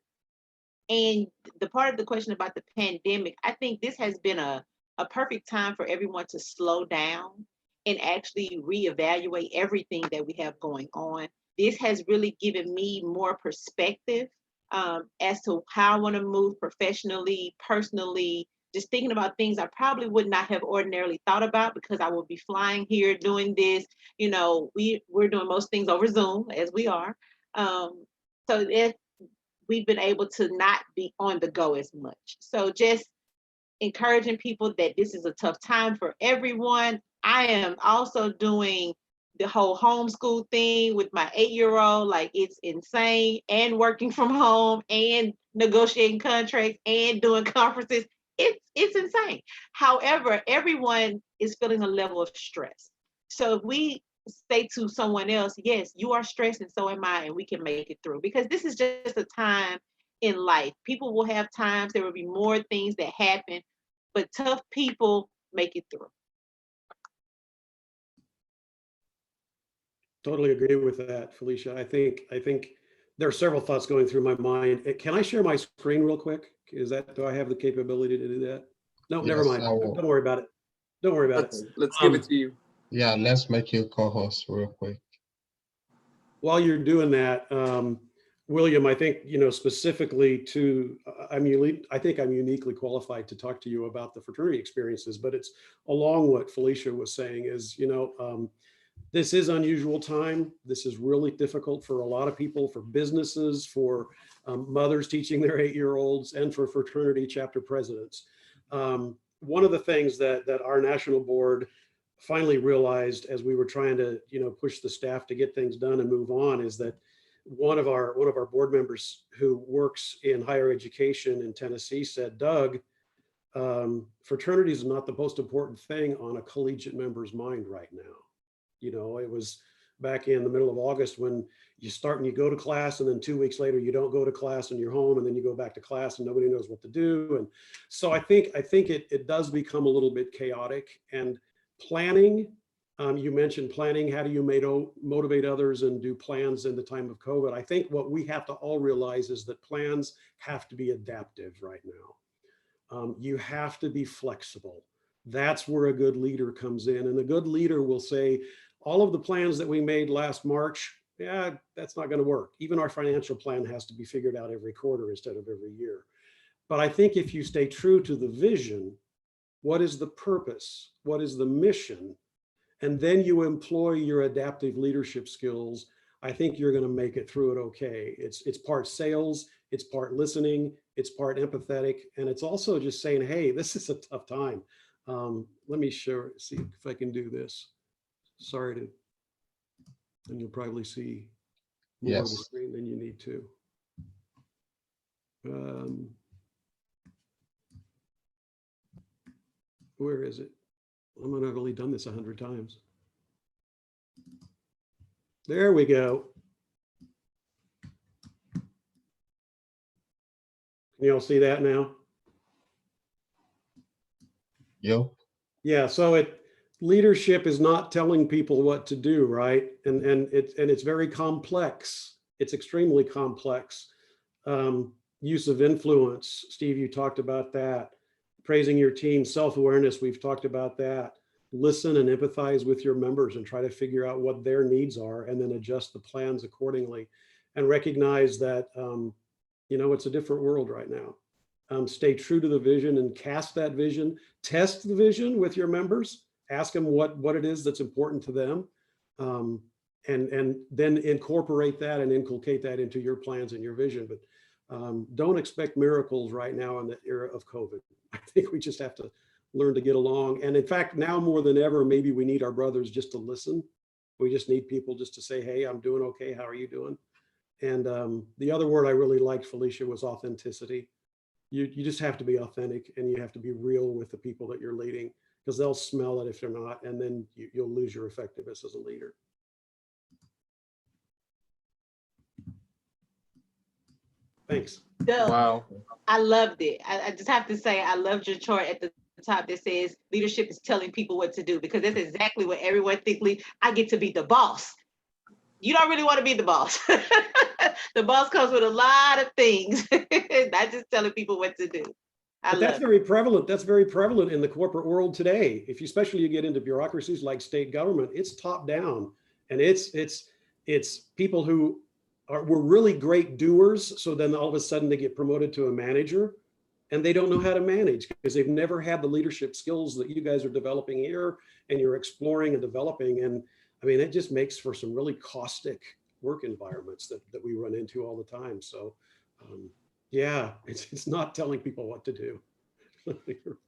And the part of the question about the pandemic, I think this has been a perfect time for everyone to slow down and actually reevaluate everything that we have going on. This has really given me more perspective as to how I want to move professionally, personally, just thinking about things I probably would not have ordinarily thought about, because I will be flying here doing this. You know, we're doing most things over Zoom, as we are. So we've been able to not be on the go as much. So just encouraging people that this is a tough time for everyone. I am also doing the whole homeschool thing with my 8-year-old. Like, it's insane, and working from home and negotiating contracts and doing conferences. It's insane. However, everyone is feeling a level of stress. So if we say to someone else, yes, you are stressed and so am I, and we can make it through, because this is just a time in life. People will have times, there will be more things that happen, but tough people make it through. Totally agree with that, Felicia. I think there are several thoughts going through my mind. Can I share my screen real quick? Do I have the capability to do that? No, never Yes, mind. I will. Don't worry about it. Don't worry about it. Let's give it to you. Yeah, let's make you co-host real quick. While you're doing that, William, I think, specifically to, I think I'm uniquely qualified to talk to you about the fraternity experiences, but it's along what Felicia was saying is, this is unusual time. This is really difficult for a lot of people, for businesses, for mothers teaching their 8-year-olds, and for fraternity chapter presidents. One of the things that our national board finally realized as we were trying to, push the staff to get things done and move on, is that one of our board members who works in higher education in Tennessee said, Doug, fraternity is not the most important thing on a collegiate member's mind right now. It was back in the middle of August when you start and you go to class, and then 2 weeks later you don't go to class and you're home, and then you go back to class and nobody knows what to do. And so I think it does become a little bit chaotic. And planning, you mentioned planning. How do you motivate others and do plans in the time of COVID? I think what we have to all realize is that plans have to be adaptive right now. You have to be flexible. That's where a good leader comes in. And a good leader will say, all of the plans that we made last March, yeah, that's not going to work. Even our financial plan has to be figured out every quarter instead of every year. But I think if you stay true to the vision, what is the purpose? What is the mission? And then you employ your adaptive leadership skills, I think you're going to make it through it okay. It's part sales, it's part listening, it's part empathetic, and it's also just saying, hey, this is a tough time. Let me see if I can do this. Sorry to, and you'll probably see more of the screen than you need to. Where is it? I'm not really done this 100 times. There we go. Can you all see that now? Yep. Yeah. So leadership is not telling people what to do, right? And it's very complex. It's extremely complex. Use of influence. Steve, you talked about that. Praising your team, self-awareness, we've talked about that. Listen and empathize with your members and try to figure out what their needs are, and then adjust the plans accordingly. And recognize that, it's a different world right now. Stay true to the vision and cast that vision. Test the vision with your members. Ask them what it is that's important to them. And then incorporate that and inculcate that into your plans and your vision. But don't expect miracles right now in the era of COVID. I think we just have to learn to get along. And in fact, now more than ever, maybe we need our brothers just to listen. We just need people just to say, hey, I'm doing okay. How are you doing? And the other word I really liked, Felicia, was authenticity. You just have to be authentic, and you have to be real with the people that you're leading, because they'll smell it if they're not, and then you'll lose your effectiveness as a leader. Thanks. Doug, Wow. I loved it. I just have to say, I loved your chart at the top that says leadership is telling people what to do, because that's exactly what everyone thinks. I get to be the boss. You don't really want to be the boss. The boss comes with a lot of things, not just telling people what to do. But that's very prevalent. That's very prevalent in the corporate world today. If you, especially you get into bureaucracies like state government, it's top down, and it's people who were really great doers. So then all of a sudden they get promoted to a manager, and they don't know how to manage because they've never had the leadership skills that you guys are developing here, and you're exploring and developing. And I mean, it just makes for some really caustic work environments that we run into all the time. So. Yeah, it's not telling people what to do.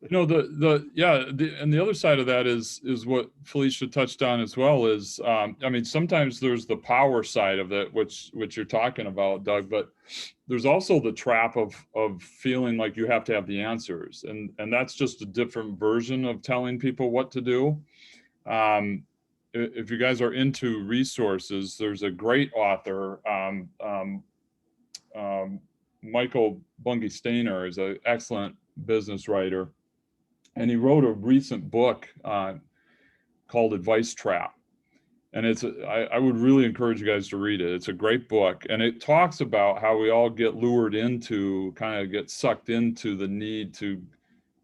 No, and the other side of that is what Felicia touched on as well is, I mean, sometimes there's the power side of it, which you're talking about, Doug, but there's also the trap of feeling like you have to have the answers. And that's just a different version of telling people what to do. If you guys are into resources, there's a great author, Michael Bungay-Stainer is an excellent business writer, and he wrote a recent book called Advice Trap. And I would really encourage you guys to read it. It's a great book, and it talks about how we all get lured into, kind of get sucked into the need to,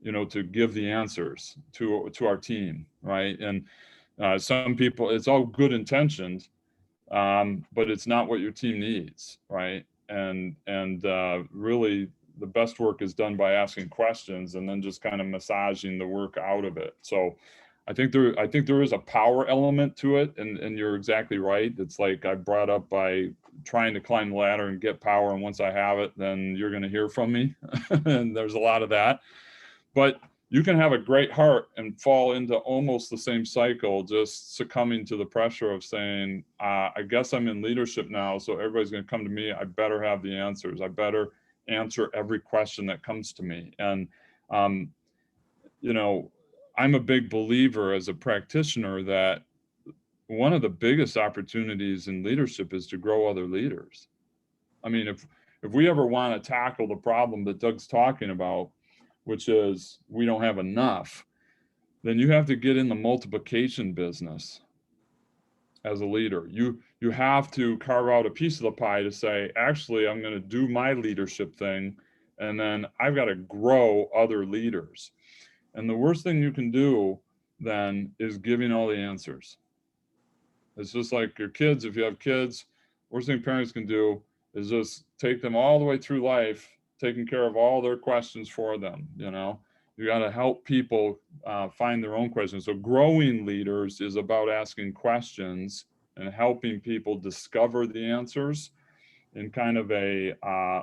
to give the answers to our team, right? And some people, it's all good intentioned, but it's not what your team needs, right? And really the best work is done by asking questions and then just kind of massaging the work out of it. So I think there is a power element to it, and you're exactly right. It's like I brought up by trying to climb the ladder and get power, and once I have it, then you're going to hear from me. And there's a lot of that. But you can have a great heart and fall into almost the same cycle, just succumbing to the pressure of saying, I guess I'm in leadership now, so everybody's going to come to me. I better have the answers. I better answer every question that comes to me. And, I'm a big believer as a practitioner that one of the biggest opportunities in leadership is to grow other leaders. I mean, if we ever want to tackle the problem that Doug's talking about, which is we don't have enough, then you have to get in the multiplication business as a leader. You have to carve out a piece of the pie to say, actually, I'm going to do my leadership thing, and then I've got to grow other leaders. And the worst thing you can do then is giving all the answers. It's just like your kids. If you have kids, worst thing parents can do is just take them all the way through life, taking care of all their questions for them. You got to help people find their own questions. So growing leaders is about asking questions and helping people discover the answers in kind of a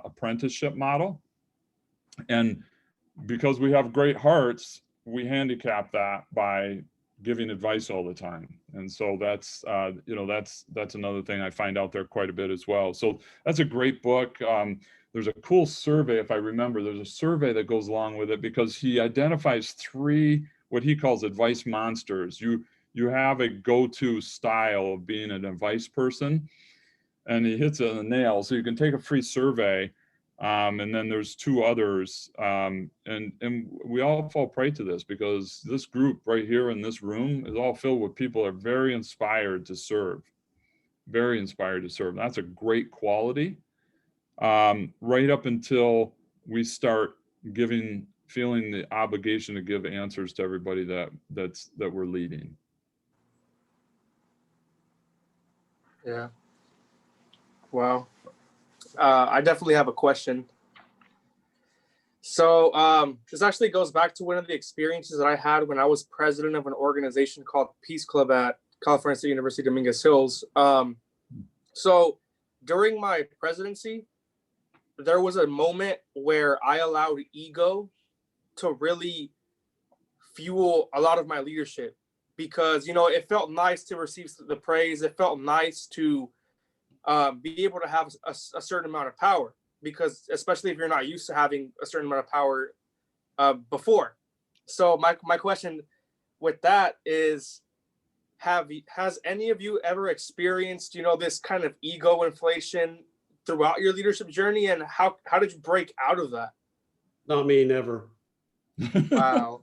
apprenticeship model. And because we have great hearts, we handicap that by giving advice all the time. And so that's another thing I find out there quite a bit as well. So that's a great book. There's a cool survey, if I remember, there's a survey that goes along with it, because he identifies 3, what he calls advice monsters. You have a go-to style of being an advice person, and he hits it on the nail. So you can take a free survey, and then there's 2 others, and we all fall prey to this, because this group right here in this room is all filled with people that are very inspired to serve, very inspired to serve. That's a great quality. Right up until we start feeling the obligation to give answers to everybody that we're leading. Yeah. Wow. I definitely have a question. So this actually goes back to one of the experiences that I had when I was president of an organization called Peace Club at California State University, Dominguez Hills. So during my presidency, there was a moment where I allowed ego to really fuel a lot of my leadership, because, it felt nice to receive the praise. It felt nice to be able to have a certain amount of power, because especially if you're not used to having a certain amount of power before. So my question with that is, has any of you ever experienced, this kind of ego inflation throughout your leadership journey, and how did you break out of that? Not me, never. Wow.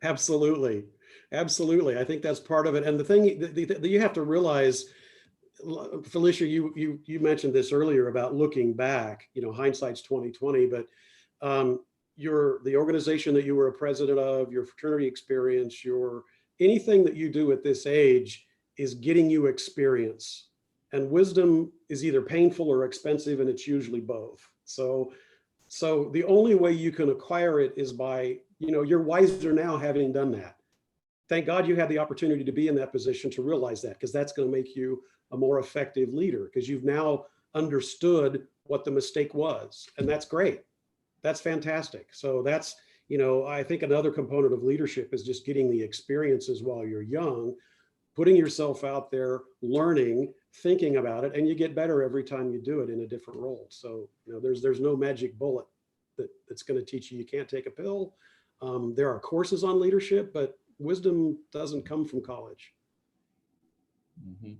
Absolutely. Absolutely. I think that's part of it. And the thing that you have to realize, Felicia, you mentioned this earlier about looking back, hindsight's 2020, but the organization that you were a president of, your fraternity experience, anything that you do at this age is getting you experience. And wisdom is either painful or expensive, and it's usually both. So the only way you can acquire it is by, you're wiser now having done that. Thank God you had the opportunity to be in that position to realize that, because that's going to make you a more effective leader, because you've now understood what the mistake was. And that's great. That's fantastic. So that's, I think another component of leadership is just getting the experiences while you're young, putting yourself out there, learning, thinking about it, and you get better every time you do it in a different role. So, there's no magic bullet that's going to teach you can't take a pill. There are courses on leadership, but wisdom doesn't come from college. Mm-hmm.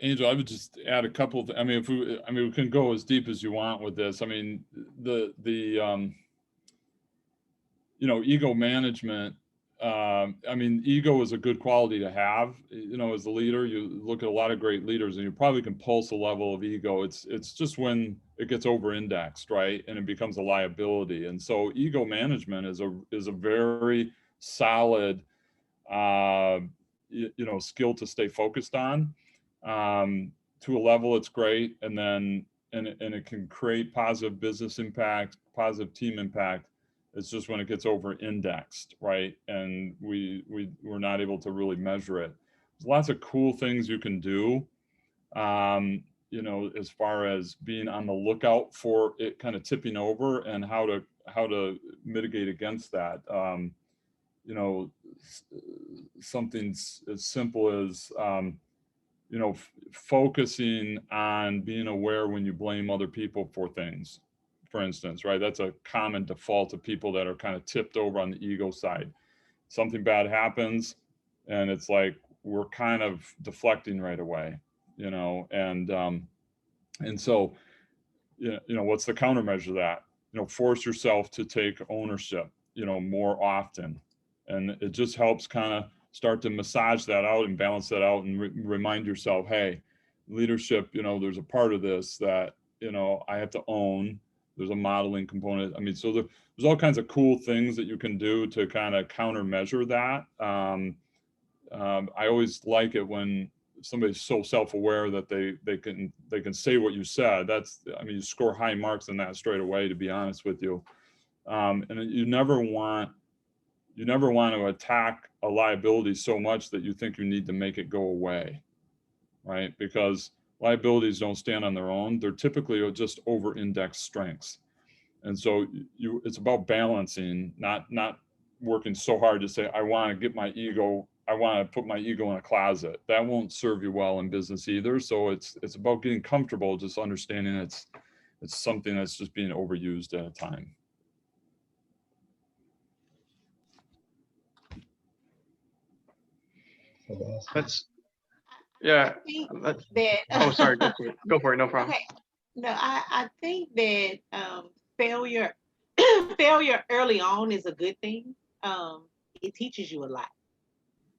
Angel, I would just add a couple of, we can go as deep as you want with this. I mean, ego management, ego is a good quality to have, as a leader. You look at a lot of great leaders and you probably can pulse a level of ego. It's just when it gets over indexed, right? And it becomes a liability. And so ego management is a very solid, skill to stay focused on. To a level, it's great. And then, and it can create positive business impact, positive team impact. It's just when it gets over indexed, right? And we're not able to really measure it. There's lots of cool things you can do, as far as being on the lookout for it kind of tipping over and how to mitigate against that. Something as simple as, focusing on being aware when you blame other people for things, for instance, right? That's a common default of people that are kind of tipped over on the ego side. Something bad happens and it's like, we're kind of deflecting right away, and so, what's the countermeasure to that? Force yourself to take ownership, more often. And it just helps kind of start to massage that out and balance that out and remind yourself, hey, leadership, there's a part of this that, I have to own. There's a modeling component. So there's all kinds of cool things that you can do to kind of countermeasure that. I always like it when somebody's so self-aware that they can say what you said. You score high marks on that straight away, to be honest with you. And you never want to attack a liability so much that you think you need to make it go away, right? Because liabilities don't stand on their own. They're typically just over-indexed strengths. And so it's about balancing, not working so hard to say, I want to put my ego in a closet. That won't serve you well in business either. So it's about getting comfortable, just understanding it's something that's just being overused at a time. Yeah. Oh, sorry. Go for it. No problem. Okay. No, I think that failure early on is a good thing. It teaches you a lot.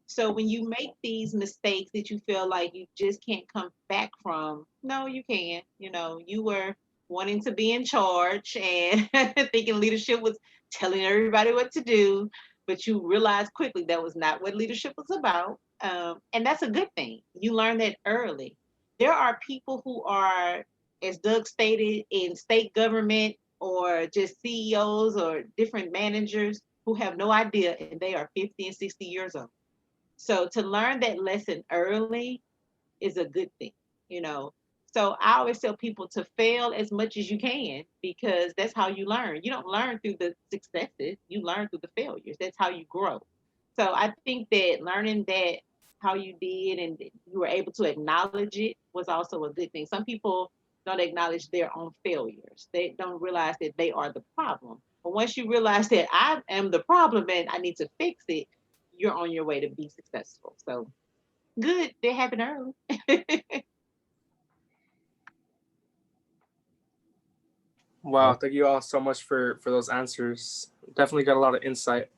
So when you make these mistakes that you feel like you just can't come back from, no, you can. You were wanting to be in charge and thinking leadership was telling everybody what to do, but you realized quickly that was not what leadership was about. And that's a good thing. You learn that early. There are people who are, as Doug stated, in state government or just CEOs or different managers who have no idea, and they are 50 and 60 years old. So to learn that lesson early is a good thing, So I always tell people to fail as much as you can, because that's how you learn. You don't learn through the successes, you learn through the failures. That's how you grow. So I think that learning that how you did and you were able to acknowledge it was also a good thing. Some people don't acknowledge their own failures. They don't realize that they are the problem. But once you realize that I am the problem and I need to fix it, you're on your way to be successful. So good, they happen early. Wow, thank you all so much for those answers. Definitely got a lot of insight.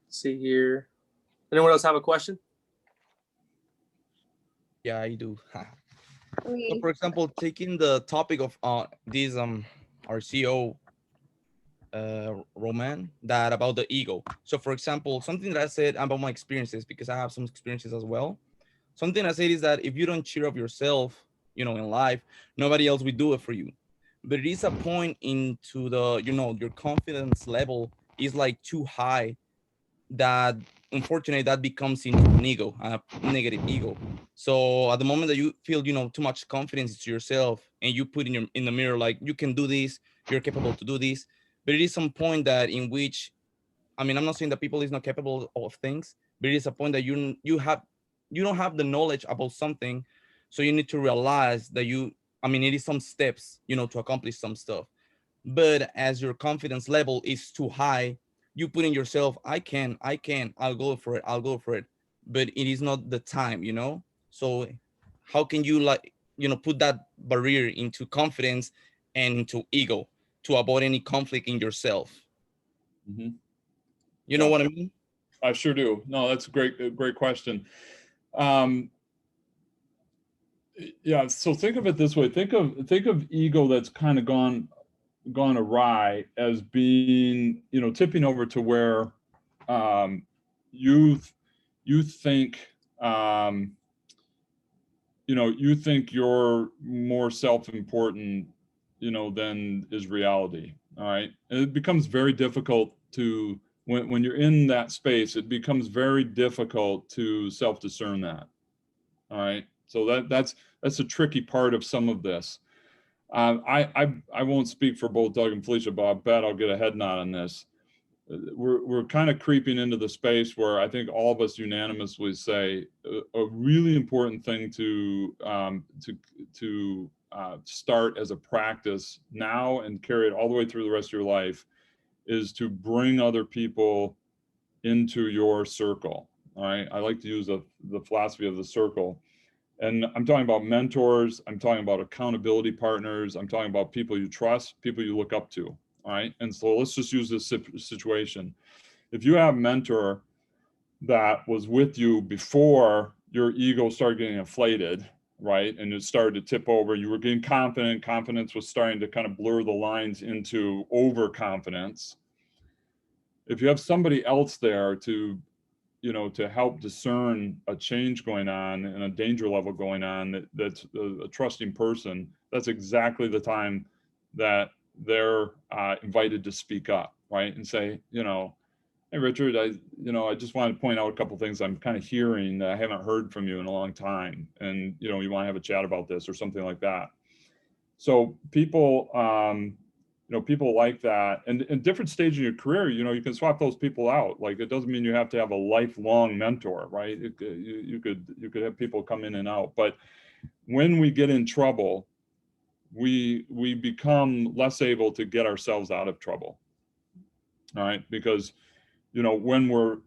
Let's see here. Anyone else have a question? Yeah, I do. So for example, taking the topic of this our CEO Roman, that about the ego. So for example, something that I said about my experiences, because I have some experiences as well. Something I said is that if you don't cheer up yourself, you know, in life, nobody else will do it for you. But it is a point into the, you know, your confidence level is like too high, that unfortunately that becomes into an ego, a negative ego. So at the moment that you feel, you know, too much confidence to yourself, and you put in the mirror like, you can do this, you're capable to do this, but it is some point that in which, I mean, I'm not saying that people is not capable of things, but it is a point that you don't have the knowledge about something, so you need to realize that I mean, it is some steps, you know, to accomplish some stuff. But as your confidence level is too high, you put in yourself, I'll go for it, I'll go for it. But it is not the time, you know? So how can you, like, you know, put that barrier into confidence and into ego to avoid any conflict in yourself? Mm-hmm. You know what I mean? I sure do. No, that's a great question. Yeah, so think of it this way. Think of ego that's kind of gone awry as being, you know, tipping over to where you think, you know, you think you're more self-important, you know, than is reality. All right. And it becomes very difficult to, when you're in that space, it becomes very difficult to self-discern that. All right. So that's a tricky part of some of this. I won't speak for both Doug and Felicia, but I bet I'll get a head nod on this. We're kind of creeping into the space where I think all of us unanimously say a really important thing to start as a practice now and carry it all the way through the rest of your life is to bring other people into your circle. All right. I like to use the philosophy of the circle. And I'm talking about mentors, I'm talking about accountability partners, I'm talking about people you trust, people you look up to, all right? And so let's just use this situation. If you have a mentor that was with you before your ego started getting inflated, right? And it started to tip over, you were getting confident, confidence was starting to kind of blur the lines into overconfidence. If you have somebody else there to, you know, to help discern a change going on and a danger level going on, that's a trusting person, that's exactly the time that they're invited to speak up, right? And say, you know, hey, Richard, I just wanted to point out a couple of things I'm kind of hearing that I haven't heard from you in a long time. And, you know, you want to have a chat about this or something like that. So people, you know, people like that, and in different stages of your career, you know, you can swap those people out. Like, it doesn't mean you have to have a lifelong mentor, right? You could have people come in and out. But when we get in trouble, we become less able to get ourselves out of trouble. All right, because, you know, when we're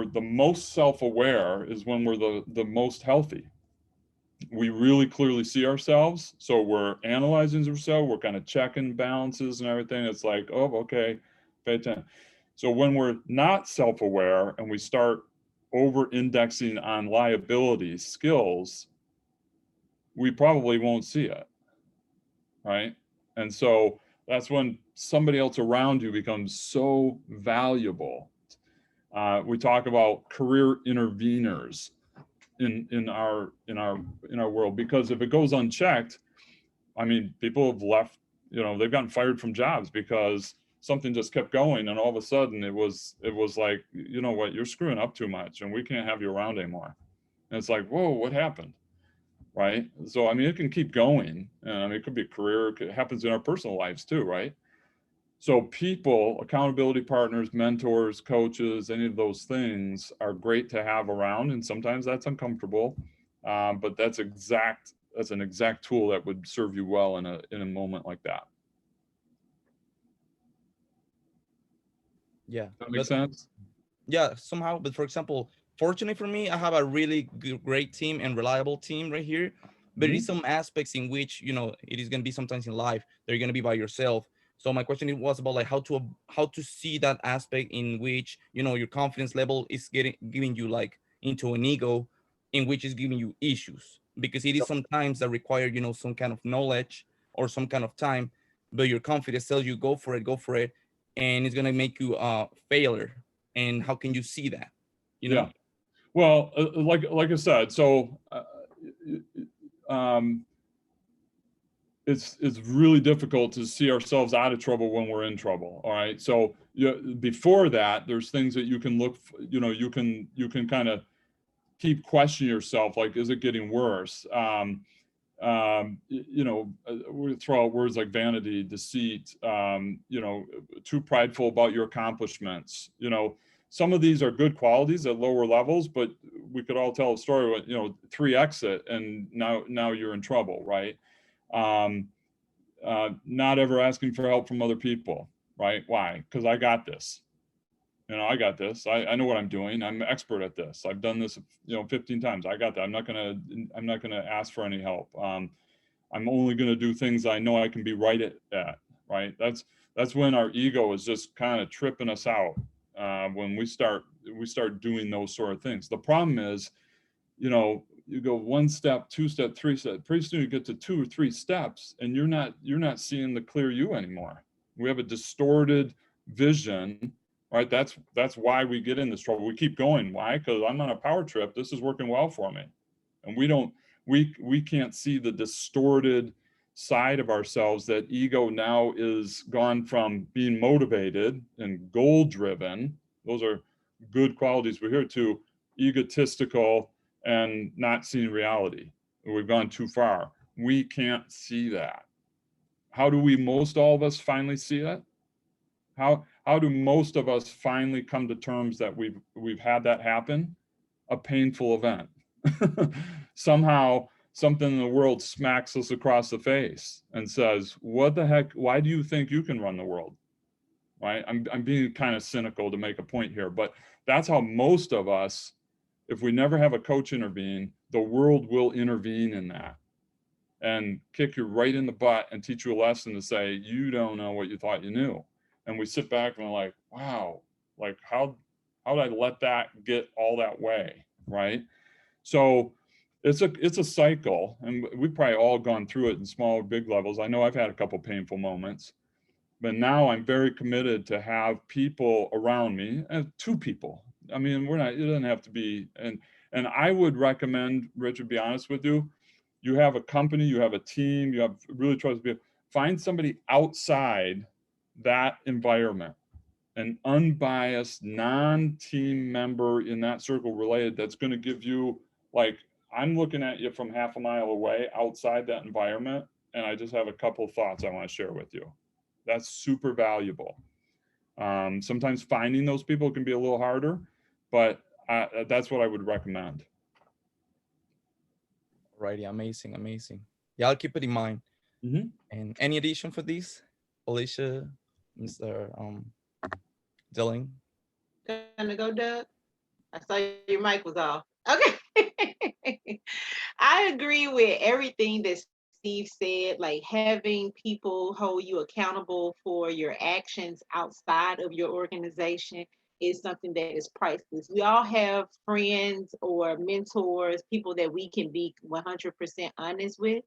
the most self-aware is when we're the most healthy. We really clearly see ourselves, so we're analyzing ourselves, we're kind of checking balances and everything. It's like, oh, okay, pay attention. So when we're not self-aware and we start over-indexing on liability skills, we probably won't see it, right? And so that's when somebody else around you becomes so valuable. We talk about career interveners in our world, because if it goes unchecked, I mean, people have left, you know, they've gotten fired from jobs because something just kept going, and all of a sudden it was like, you know what, you're screwing up too much and we can't have you around anymore. And it's like, whoa, what happened? Right? So I mean, it can keep going. I mean, it could be a career, it happens in our personal lives too, right? So people, accountability partners, mentors, coaches, any of those things are great to have around. And sometimes that's uncomfortable, but that's an exact tool that would serve you well in a moment like that. Yeah. That makes sense? Yeah, somehow. But for example, fortunately for me, I have a really great team and reliable team right here. but it is some aspects in which, you know, it is going to be sometimes in life that you're going to be by yourself. So my question was about like how to see that aspect in which, you know, your confidence level is giving you like into an ego in which is giving you issues, because it is sometimes that require, you know, some kind of knowledge or some kind of time, but your confidence tells you go for it, and it's going to make you a failure. And how can you see that, you know? Yeah. Well, like I said, so it's really difficult to see ourselves out of trouble when we're in trouble. All right. So before that, there's things that you can look, you know, you can kind of keep questioning yourself, like, is it getting worse? You know, we throw out words like vanity, deceit, you know, too prideful about your accomplishments. You know, some of these are good qualities at lower levels, but we could all tell a story with, you know, 3x it, and now you're in trouble, right? Not ever asking for help from other people, right? Why? Because I got this. You know, I got this. I know what I'm doing. I'm expert at this. I've done this, you know, 15 times. I got that. I'm not gonna ask for any help. I'm only gonna do things I know I can be right at. Right. That's when our ego is just kind of tripping us out. When we start doing those sort of things. The problem is, you know, you go 1 step, 2 step, 3 step. Pretty soon you get to 2 or 3 steps, and you're not seeing the clear you anymore. We have a distorted vision. Right, that's why we get in this trouble. We keep going. Why? Because I'm on a power trip. This is working well for me, and we can't see the distorted side of ourselves. That ego now is gone from being motivated and goal driven. Those are good qualities we're here to egotistical and not seeing reality. We've gone too far. We can't see that. How do we, most all of us, finally see it? How do most of us finally come to terms that we've had that happen? A painful event. Somehow something in the world smacks us across the face and says, what the heck, why do you think you can run the world? Right? I'm being kind of cynical to make a point here, but that's how most of us, if we never have a coach intervene, the world will intervene in that and kick you right in the butt and teach you a lesson to say, you don't know what you thought you knew. And we sit back and we're like, wow, like how did I let that get all that way, right? So it's a cycle, and we've probably all gone through it in small or big levels. I know I've had a couple painful moments, but now I'm very committed to have people around me, and 2 people. I mean, it doesn't have to be, and I would recommend, Richard, be honest with you, you have a company, you have a team, you have really trusted people, find somebody outside that environment, an unbiased non-team member in that circle related, that's going to give you, like, I'm looking at you from half a mile away outside that environment, and I just have a couple of thoughts I want to share with you. That's super valuable. Sometimes finding those people can be a little harder, but that's what I would recommend. Alrighty, amazing. Yeah, I'll keep it in mind. And any addition for this, Alicia, Mr. Dylan? Gonna go, Doug? I saw your mic was off. Okay. I agree with everything that Steve said, like having people hold you accountable for your actions outside of your organization is something that is priceless. We all have friends or mentors, people that we can be 100% honest with.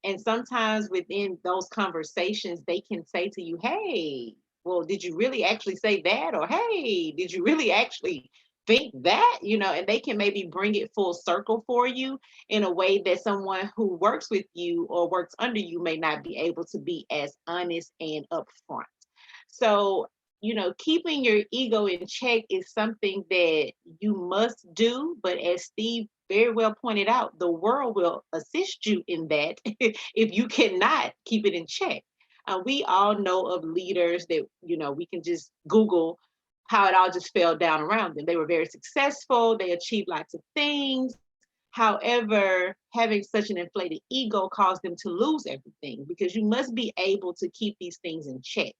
And sometimes within those conversations, they can say to you, hey, well, did you really actually say that? Or, hey, did you really actually think that? You know, and they can maybe bring it full circle for you in a way that someone who works with you or works under you may not be able to be as honest and upfront. So, you know, keeping your ego in check is something that you must do. But as Steve very well pointed out, the world will assist you in that if you cannot keep it in check. We all know of leaders that, you know, we can just Google how it all just fell down around them. They were very successful. They achieved lots of things. However, having such an inflated ego caused them to lose everything, because you must be able to keep these things in check.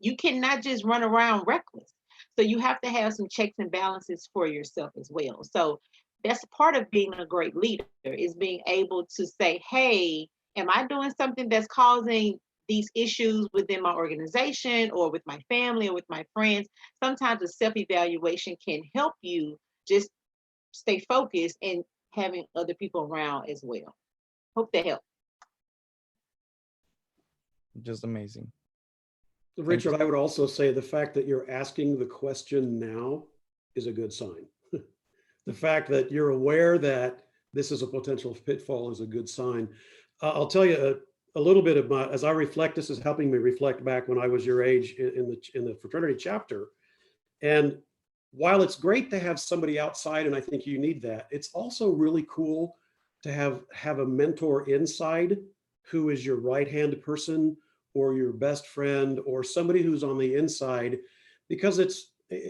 You cannot just run around reckless. So you have to have some checks and balances for yourself as well. So That's part of being a great leader, is being able to say, hey, am I doing something that's causing these issues within my organization or with my family or with my friends? Sometimes a self-evaluation can help you just stay focused and having other people around as well. Hope that helps. Just amazing. Richard, I would also say the fact that you're asking the question now is a good sign. The fact that you're aware that this is a potential pitfall is a good sign. I'll tell you a little bit about, as I reflect, this is helping me reflect back when I was your age in the fraternity chapter. And while it's great to have somebody outside, and I think you need that, it's also really cool to have a mentor inside who is your right-hand person or your best friend or somebody who's on the inside, because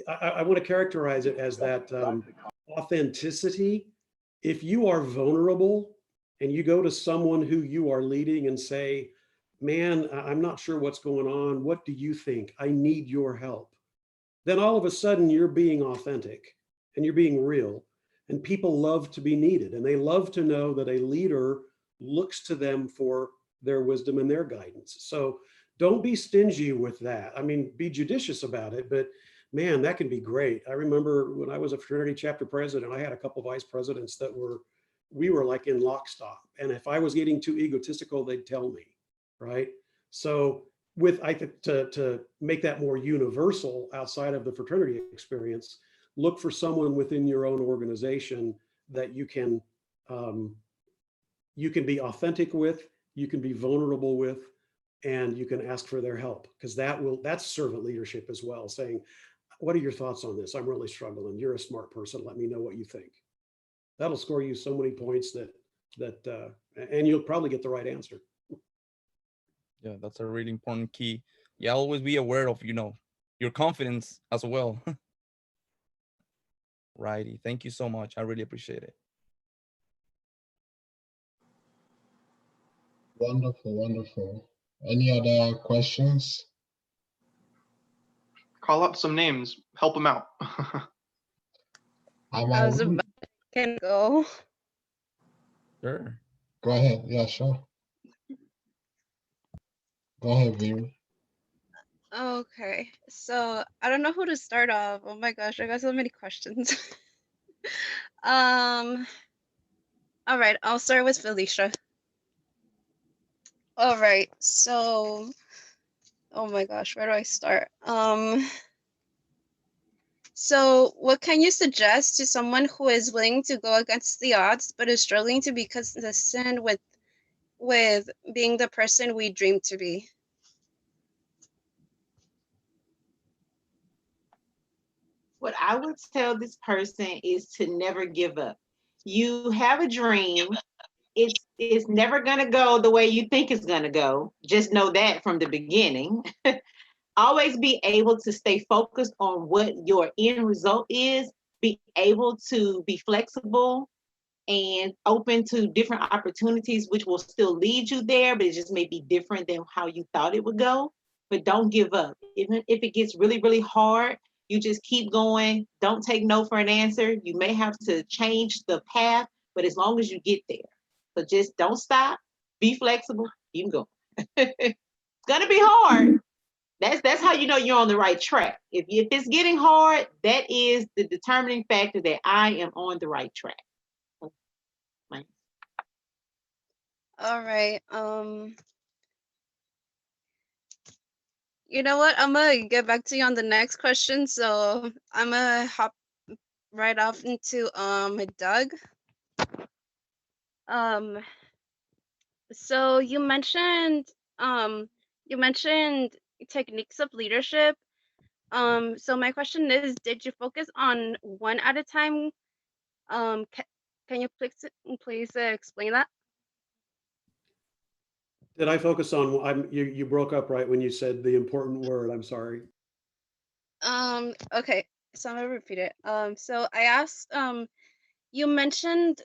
I want to characterize it as that authenticity. If you are vulnerable and you go to someone who you are leading and say, man, I'm not sure what's going on. What do you think? I need your help. Then all of a sudden you're being authentic and you're being real, and people love to be needed, and they love to know that a leader looks to them for their wisdom and their guidance. So don't be stingy with that. I mean, be judicious about it, but man, that can be great. I remember when I was a fraternity chapter president, I had a couple vice presidents that we were like in lockstep. And if I was getting too egotistical, they'd tell me, right? So I think to make that more universal outside of the fraternity experience, look for someone within your own organization that you can be authentic with, you can be vulnerable with, and you can ask for their help, because that's servant leadership as well, saying, what are your thoughts on this? I'm really struggling. You're a smart person. Let me know what you think. That'll score you so many points and you'll probably get the right answer. Yeah, that's a really important key. Yeah, always be aware of, your confidence as well. Righty. Thank you so much. I really appreciate it. Wonderful, wonderful. Any other questions? Call out some names, help them out. I was about to go. Sure. Go ahead. Yeah, sure. Go ahead, Viri. Okay, so I don't know who to start off. Oh my gosh, I got so many questions. All right, I'll start with Felicia. All right, so, oh my gosh, where do I start? So what can you suggest to someone who is willing to go against the odds, but is struggling to be consistent with being the person we dream to be? What I would tell this person is to never give up. You have a dream. It's never going to go the way you think it's going to go. Just know that from the beginning. Always be able to stay focused on what your end result is. Be able to be flexible and open to different opportunities, which will still lead you there, but it just may be different than how you thought it would go. But don't give up. Even if it gets really, really hard, you just keep going. Don't take no for an answer. You may have to change the path, but as long as you get there. So just don't stop. Be flexible. Keep going. It's gonna be hard. That's how you know you're on the right track. If it's getting hard, that is the determining factor that I am on the right track. All right. You know what? I'm gonna get back to you on the next question. So I'm gonna hop right off into Doug. So you mentioned techniques of leadership. So my question is, did you focus on one at a time? Can you please explain that? Did I focus on, you broke up right when you said the important word, I'm sorry. Okay, so I'm gonna repeat it. So I asked, you mentioned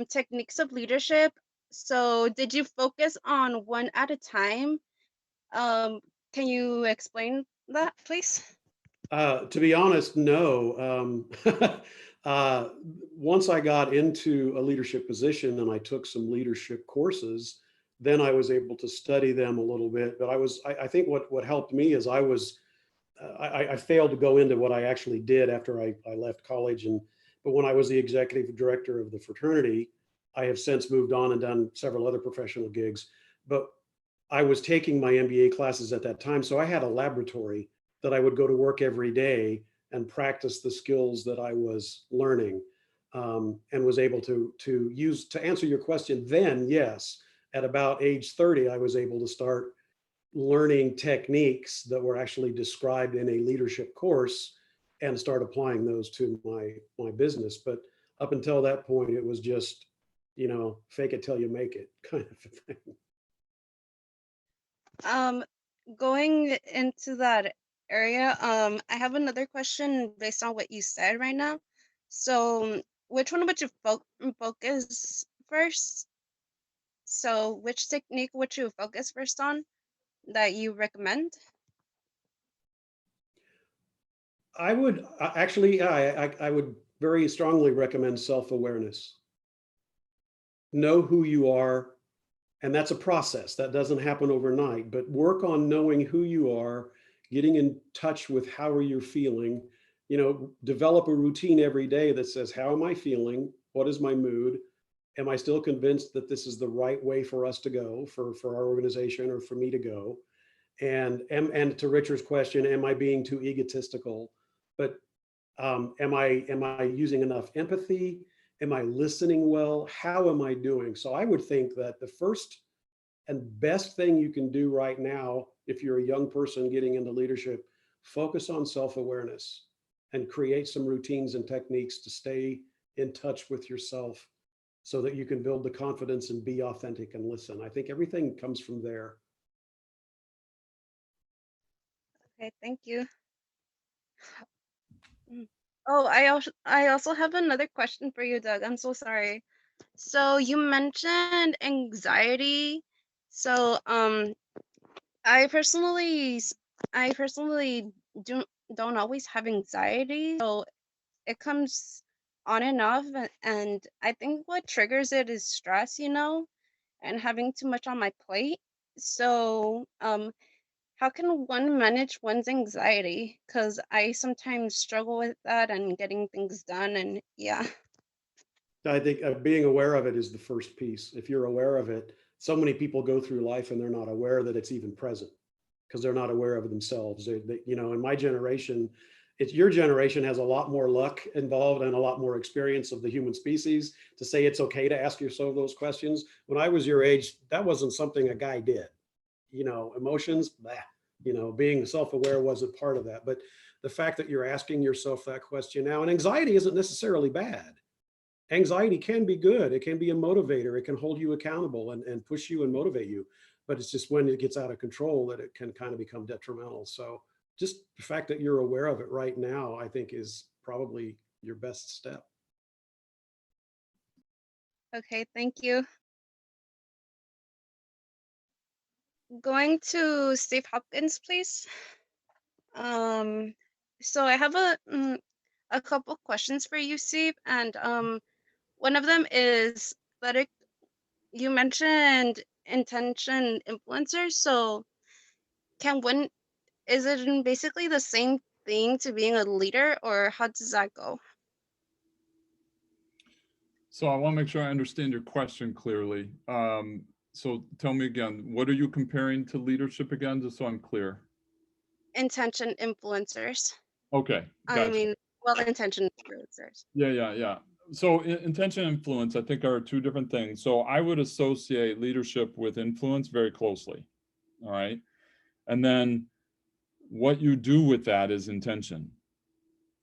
techniques of leadership. So did you focus on one at a time? Can you explain that, please? To be honest, no. Uh, Once I got into a leadership position and I took some leadership courses, then I was able to study them a little bit. But I think what helped me is I failed to go into what I actually did after I left college. But when I was the executive director of the fraternity, I have since moved on and done several other professional gigs. But I was taking my MBA classes at that time. So I had a laboratory that I would go to work every day and practice the skills that I was learning, and was able to use, to answer your question. Then, yes, at about age 30, I was able to start learning techniques that were actually described in a leadership course and start applying those to my business. But up until that point, it was just, fake it till you make it kind of thing. Going into that area, I have another question based on what you said right now. So, which one would you focus first? So, which technique would you focus first on that you recommend? I would actually, I would very strongly recommend self-awareness. Know who you are. And that's a process that doesn't happen overnight, but work on knowing who you are, getting in touch with how are you feeling, develop a routine every day that says, how am I feeling? What is my mood? Am I still convinced that this is the right way for us to go, for our organization or for me to go? And to Richard's question, am I being too egotistical? But am I using enough empathy? Am I listening well? How am I doing? So I would think that the first and best thing you can do right now, if you're a young person getting into leadership, focus on self-awareness and create some routines and techniques to stay in touch with yourself so that you can build the confidence and be authentic and listen. I think everything comes from there. Okay, thank you. Oh, I also have another question for you, Doug. I'm so sorry. So you mentioned anxiety. So I personally I personally don't always have anxiety. So it comes on and off, and I think what triggers it is stress, and having too much on my plate. So how can one manage one's anxiety? Because I sometimes struggle with that and getting things done. And yeah. I think being aware of it is the first piece. If you're aware of it, so many people go through life and they're not aware that it's even present because they're not aware of themselves. In my generation, it's your generation has a lot more luck involved and a lot more experience of the human species to say it's okay to ask yourself those questions. When I was your age, that wasn't something a guy did. Emotions, being self-aware wasn't part of that. But the fact that you're asking yourself that question now, and anxiety isn't necessarily bad. Anxiety can be good. It can be a motivator. It can hold you accountable and push you and motivate you. But it's just when it gets out of control that it can kind of become detrimental. So just the fact that you're aware of it right now, I think is probably your best step. Okay, thank you. Going to Steve Hopkins, please. So I have a couple questions for you, Steve, and one of them is that you mentioned intention influencers. So is it basically the same thing to being a leader, or how does that go? So I want to make sure I understand your question clearly. So tell me again, what are you comparing to leadership again, just so I'm clear? Intention influencers. Okay, I gotcha. mean, well-intentioned influencers. Yeah. So intention and influence, I think, are two different things. So I would associate leadership with influence very closely. All right. And then what you do with that is intention,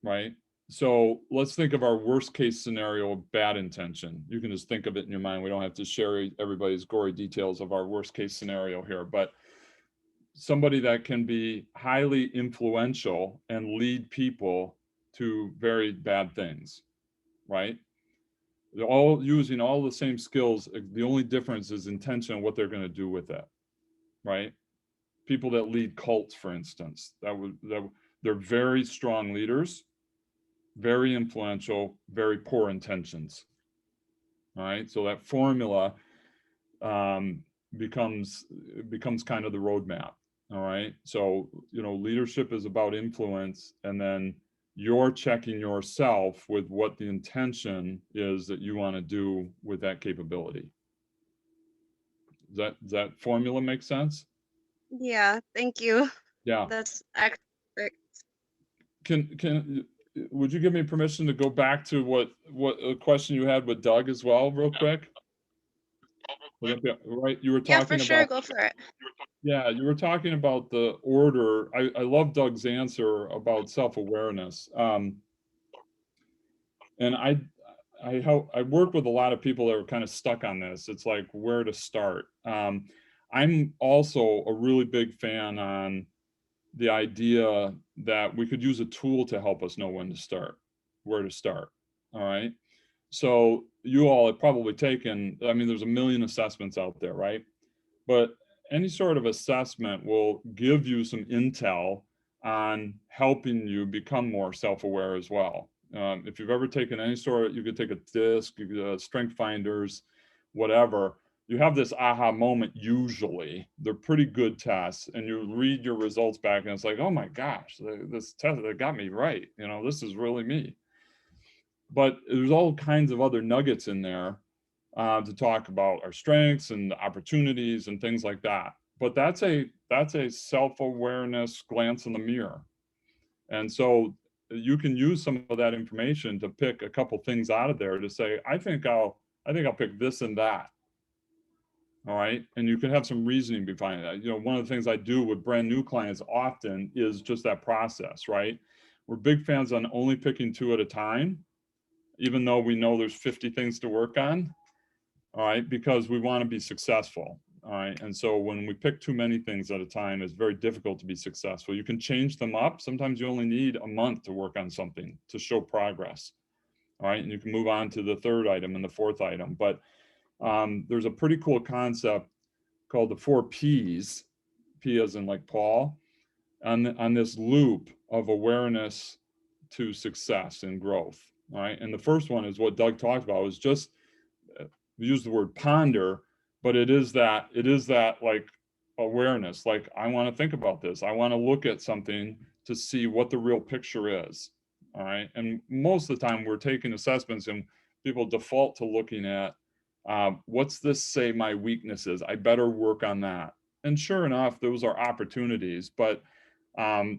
right? So let's think of our worst case scenario of bad intention. You can just think of it in your mind. We don't have to share everybody's gory details of our worst case scenario here, but somebody that can be highly influential and lead people to very bad things, right? They're all using all the same skills. The only difference is intention and what they're going to do with it, right? People that lead cults, for instance, they're very strong leaders, very influential, very poor intentions. All right, so that formula becomes kind of the roadmap. All right, so leadership is about influence, and then you're checking yourself with what the intention is that you want to do with that capability. Does that formula make sense? Yeah, thank you. Yeah. That's accurate. Would you give me permission to go back to what a question you had with Doug as well, real quick? Would that be right? You were Yeah, for talking sure. about, Go for it. yeah, you were talking about the order. I love Doug's answer about self-awareness. And I work with a lot of people that are kind of stuck on this. It's like where to start. I'm also a really big fan on the idea that we could use a tool to help us know when to start, where to start. All right. So you all have probably taken, I mean, there's a million assessments out there, right? But any sort of assessment will give you some intel on helping you become more self-aware as well. If you've ever taken any sort, you could take a DISC, Strength Finders, whatever, you have this aha moment. Usually they're pretty good tests, and you read your results back and it's like, oh my gosh, this test that got me right. This is really me. But there's all kinds of other nuggets in there to talk about our strengths and opportunities and things like that. But that's a self-awareness glance in the mirror. And so you can use some of that information to pick a couple things out of there to say, I think I'll pick this and that. All right. And you can have some reasoning behind that. One of the things I do with brand new clients often is just that process, right? We're big fans on only picking 2 at a time, even though we know there's 50 things to work on. All right, because we want to be successful. All right, and so when we pick too many things at a time, it's very difficult to be successful. You can change them up. Sometimes you only need a month to work on something to show progress. All right, and you can move on to the 3rd item and the 4th item. But there's a pretty cool concept called the 4 Ps, P as in like Paul, on this loop of awareness to success and growth. All right, and the first one is what Doug talked about, is just, we use the word ponder, but it is that like awareness, like I want to think about this. I want to look at something to see what the real picture is. All right. And most of the time we're taking assessments and people default to looking at what's this say my weaknesses? I better work on that. And sure enough, those are opportunities, but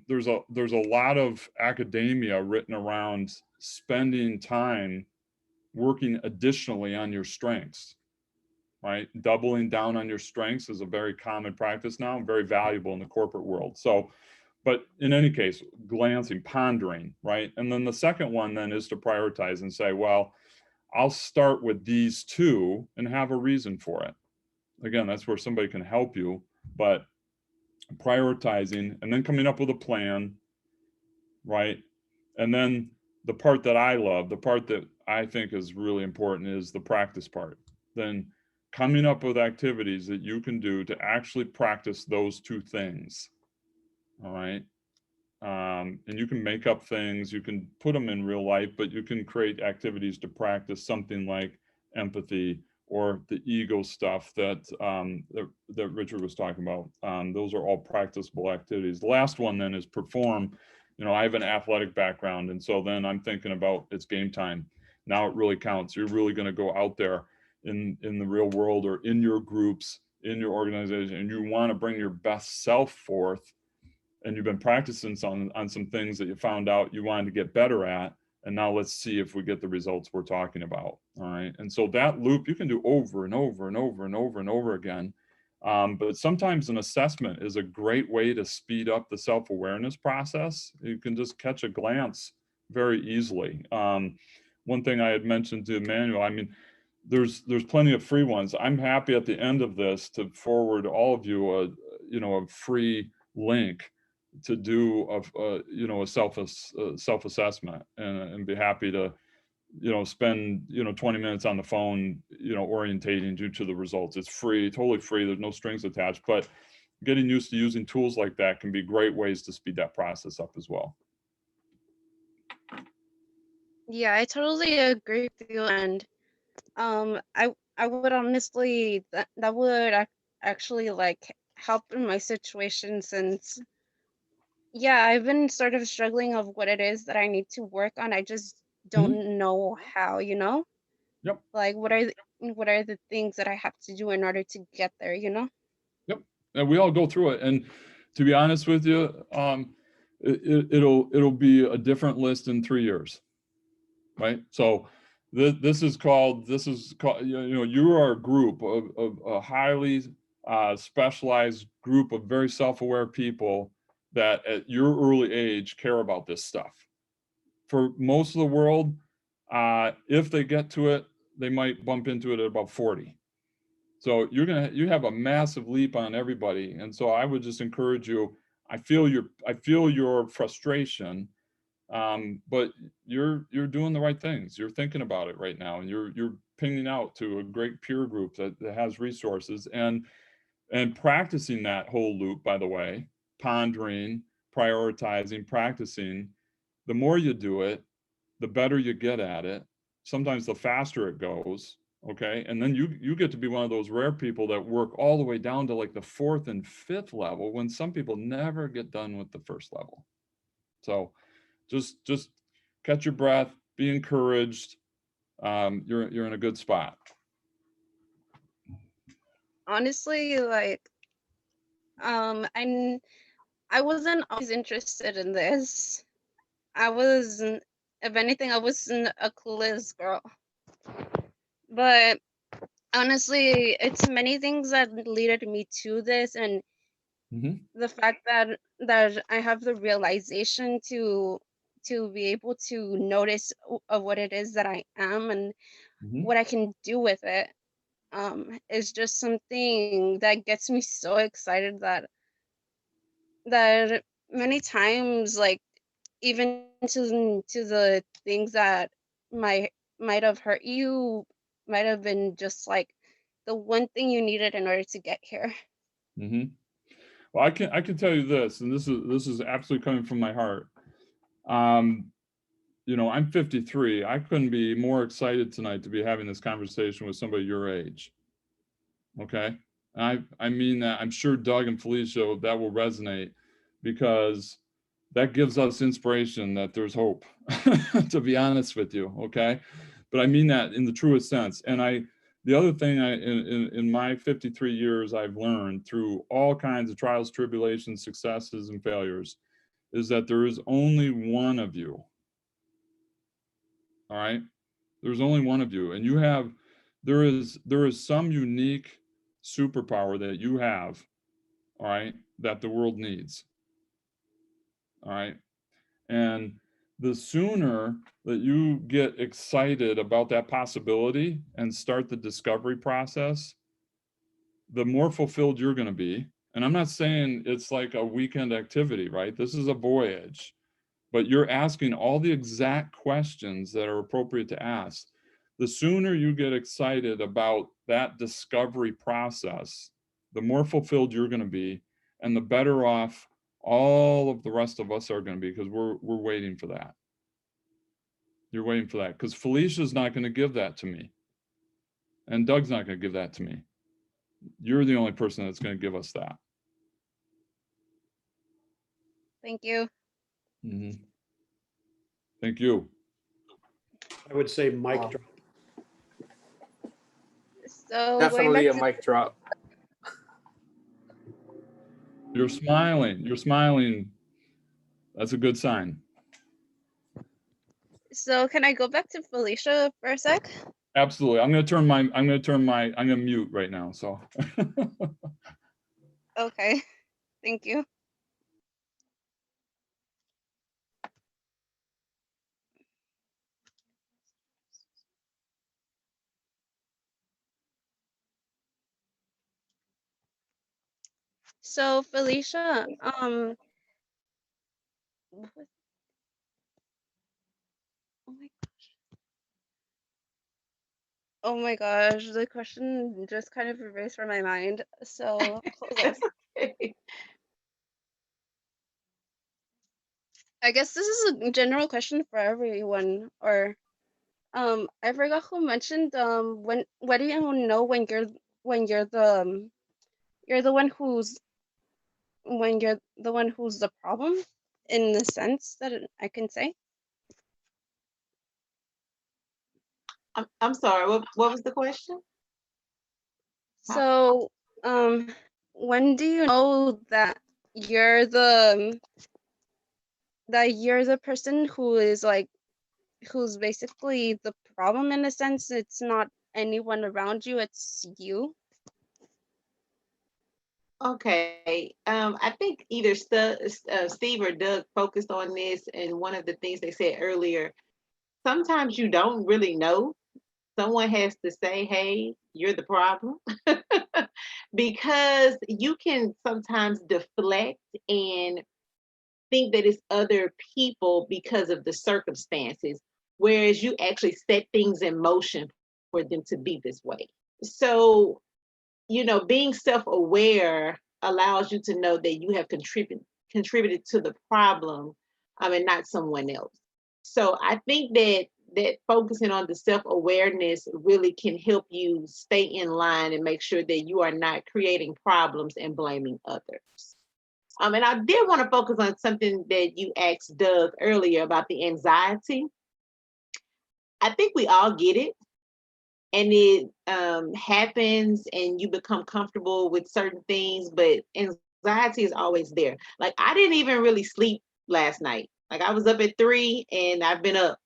there's a lot of academia written around spending time working additionally on your strengths, right? Doubling down on your strengths is a very common practice now, very valuable in the corporate world. So, but in any case, glancing, pondering, right? And then the second one then is to prioritize and say, well, I'll start with these 2 and have a reason for it. Again, that's where somebody can help you, but prioritizing and then coming up with a plan, right? And then the part that I love, the part that I think is really important, is the practice part. Then coming up with activities that you can do to actually practice those 2 things. All right. And you can make up things, you can put them in real life, but you can create activities to practice something like empathy or the ego stuff that that Richard was talking about. Those are all practicable activities. The last one then is perform. I have an athletic background, and so then I'm thinking about, it's game time. Now it really counts. You're really going to go out there in the real world or in your groups, in your organization, and you want to bring your best self forth. And you've been practicing on some things that you found out you wanted to get better at. And now let's see if we get the results we're talking about. All right. And so that loop you can do over and over and over and over and over again. But sometimes an assessment is a great way to speed up the self-awareness process. You can just catch a glance very easily. One thing I had mentioned to Emmanuel, I mean, there's plenty of free ones. I'm happy at the end of this to forward all of you a free link to do a self-assessment, and be happy to spend 20 minutes on the phone orientating you to the results. It's free, totally free. There's no strings attached, but getting used to using tools like that can be great ways to speed that process up as well. Yeah, I totally agree with you, and I would honestly that would actually like help in my situation, since yeah, I've been sort of struggling of what it is that I need to work on. I just don't know how, you know? Yep. Like what are the things that I have to do in order to get there, you know? Yep. And we all go through it. And to be honest with you, it'll be a different list in 3 years, right? So this is called, you are a group of a highly specialized group of very self-aware people that at your early age care about this stuff. For most of the world, if they get to it, they might bump into it at about 40. So you have a massive leap on everybody. And so I would just encourage you, I feel your frustration, but you're doing the right things. You're thinking about it right now, and you're pinging out to a great peer group that has resources, and practicing that whole loop, by the way, pondering, prioritizing, practicing. The more you do it, the better you get at it. Sometimes the faster it goes. Okay. And then you get to be one of those rare people that work all the way down to like the 4th and 5th level, when some people never get done with the first level. So just catch your breath, be encouraged. You're in a good spot. Honestly, like I wasn't always interested in this. If anything, I wasn't a clueless girl. But honestly, it's many things that leaded me to this, and the fact that I have the realization to be able to notice of what it is that I am and what I can do with it, is just something that gets me so excited that many times, like, even to the things that might have hurt you, might have been just like the one thing you needed in order to get here. Well, I can tell you this, and this is absolutely coming from my heart. I'm 53. I couldn't be more excited tonight to be having this conversation with somebody your age. Okay. I mean that. I'm sure Doug and Felicia, that will resonate, because that gives us inspiration that there's hope, to be honest with you. Okay. But I mean that in the truest sense. And the other thing in my 53 years, I've learned through all kinds of trials, tribulations, successes, and failures, is that there is only one of you. All right. There's only one of you, and there is some unique superpower that you have, all right, that the world needs. All right. And the sooner that you get excited about that possibility and start the discovery process, the more fulfilled you're going to be. And I'm not saying it's like a weekend activity, right? This is a voyage, but you're asking all the exact questions that are appropriate to ask. The sooner you get excited about that discovery process, the more fulfilled you're going to be, and the better off all of the rest of us are going to be, because we're waiting for that. You're waiting for that, because Felicia's not going to give that to me, and Doug's not going to give that to me. You're the only person that's going to give us that. Thank you. Thank you. I would say mic drop. So Definitely a mic drop. You're smiling. You're smiling. That's a good sign. So can I go back to Felicia for a sec? Absolutely. I'm gonna mute right now. So Okay. Thank you. So Felicia, oh my gosh, the question just kind of erased from my mind. So hold on. Okay. I guess this is a general question for everyone, or I forgot who mentioned when what do you know when you're the one who's when you're the one who's the problem, in the sense that I can say. I'm sorry, what was the question? So when do you know you're the that you're the person who is like who's basically the problem, in a sense? It's not anyone around you, it's you. Okay, I think either Steve or Doug focused on this, and one of the things they said earlier, sometimes you don't really know. Someone has to say, hey, you're the problem. Because you can sometimes deflect and think that it's other people because of the circumstances, whereas you actually set things in motion for them to be this way. So, being self-aware allows you to know that you have contributed to the problem, and not someone else. So I think that focusing on the self-awareness really can help you stay in line and make sure that you are not creating problems and blaming others. And I did want to focus on something that you asked Doug earlier about the anxiety. I think we all get it, and it happens and you become comfortable with certain things, but anxiety is always there. Like, I didn't even really sleep last night. Like, I was up at 3 and I've been up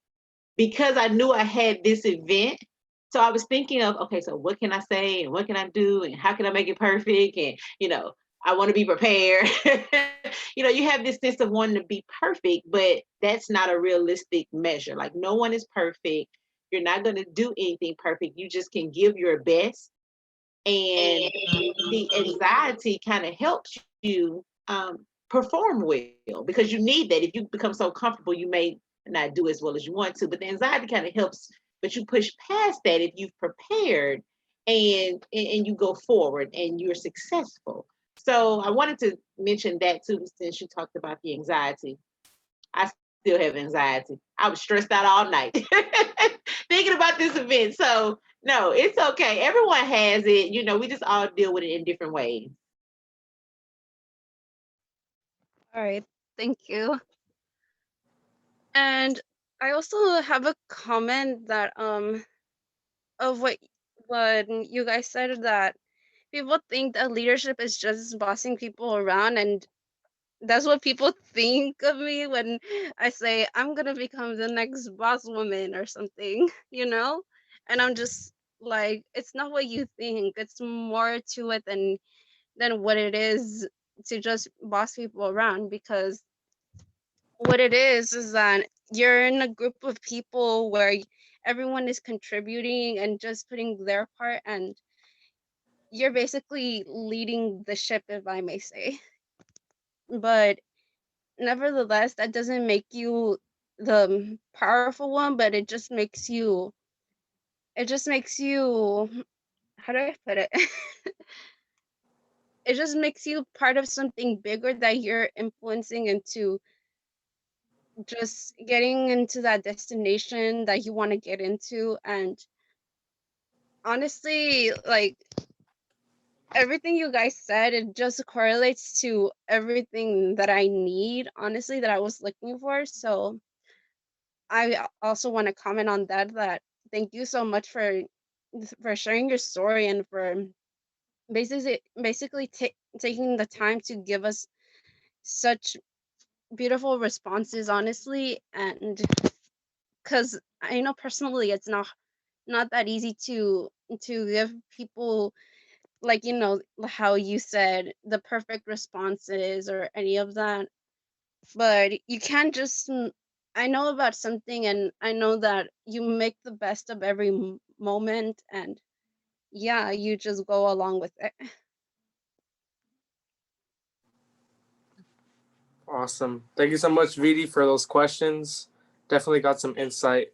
because I knew I had this event. So I was thinking of, okay, so what can I say and what can I do and how can I make it perfect? And, I want to be prepared. You have this sense of wanting to be perfect, but that's not a realistic measure. Like, no one is perfect. You're not going to do anything perfect. You just can give your best. And the anxiety kind of helps you perform well, because you need that. If you become so comfortable, you may not do as well as you want to, but the anxiety kind of helps, but you push past that if you've prepared, and you go forward and you're successful. So I wanted to mention that too, since you talked about the anxiety. I still have anxiety. I was stressed out all night thinking about this event. So no, it's okay. Everyone has it. We just all deal with it in different ways. All right, thank you. And I also have a comment that of what you guys said, that people think that leadership is just bossing people around, and that's what people think of me when I say I'm gonna become the next boss woman or something, and I'm just like, it's not what you think. It's more to it than what it is to just boss people around, because what it is that you're in a group of people where everyone is contributing and just putting their part, and you're basically leading the ship, if I may say. But nevertheless, that doesn't make you the powerful one, but it just makes you, how do I put it? It just makes you part of something bigger that you're influencing into just getting into that destination that you want to get into. And honestly, like, everything you guys said, it just correlates to everything that I need, honestly, that I was looking for. So I also want to comment on that thank you so much for sharing your story, and for basically taking the time to give us such beautiful responses, honestly. And because I know personally it's not that easy to give people, like, how you said, the perfect responses or any of that. But you can't just I know about something, and I know that you make the best of every moment, and yeah, you just go along with it. Awesome. Thank you so much, Vidi, for those questions. Definitely got some insight.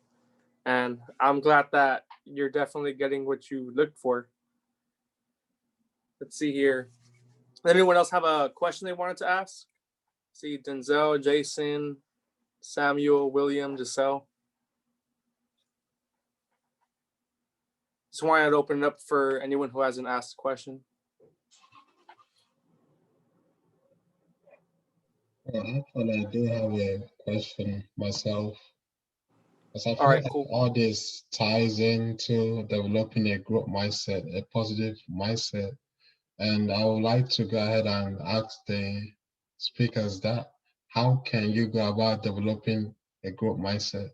And I'm glad that you're definitely getting what you looked for. Let's see here. Anyone else have a question they wanted to ask? See, Denzel, Jason, Samuel, William, Giselle. Just wanted to open it up for anyone who hasn't asked a question. Well, actually, I do have a question myself. Because I All feel right, like cool. all this ties into developing a growth mindset, a positive mindset. And I would like to go ahead and ask the speakers that how can you go about developing a growth mindset?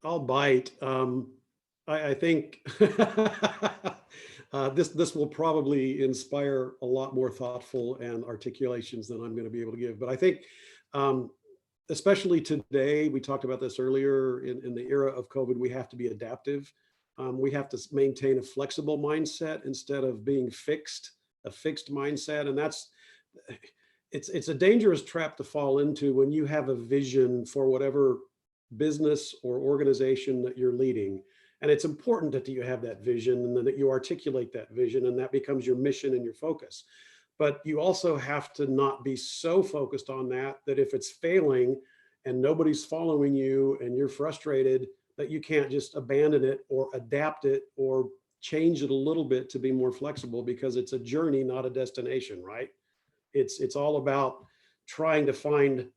I'll bite. I think this will probably inspire a lot more thoughtful and articulations than I'm going to be able to give. But I think, especially today, we talked about this earlier in the era of COVID, we have to be adaptive. We have to maintain a flexible mindset instead of being fixed, a fixed mindset. And it's a dangerous trap to fall into when you have a vision for whatever business or organization that you're leading. And it's important that you have that vision and that you articulate that vision, and that becomes your mission and your focus. But you also have to not be so focused on that if it's failing and nobody's following you and you're frustrated, that you can't just abandon it or adapt it or change it a little bit to be more flexible, because it's a journey, not a destination, right? It's all about trying to find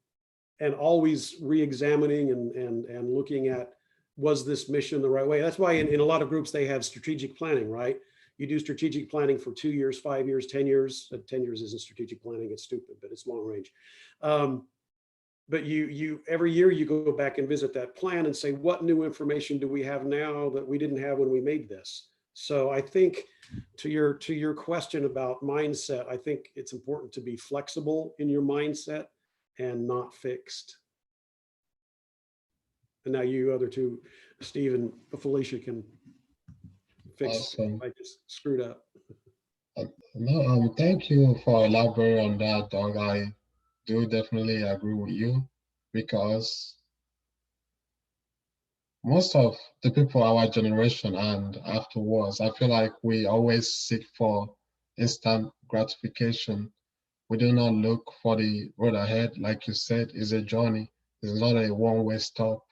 and always re-examining and looking at, was this mission the right way? That's why in a lot of groups, they have strategic planning, right? You do strategic planning for 2 years, 5 years, 10 years. 10 years isn't strategic planning, it's stupid, but it's long range. But you every year you go back and visit that plan and say, what new information do we have now that we didn't have when we made this? So I think to your question about mindset, I think it's important to be flexible in your mindset and not fixed. And now you other two, Steve and Felicia, can fix. Awesome. I just screwed up. No, thank you for elaborating on that, Doug. I do definitely agree with you, because most of the people our generation and afterwards, I feel like we always seek for instant gratification. We do not look for the road ahead. Like you said, it's a journey. It's not a one-way stop.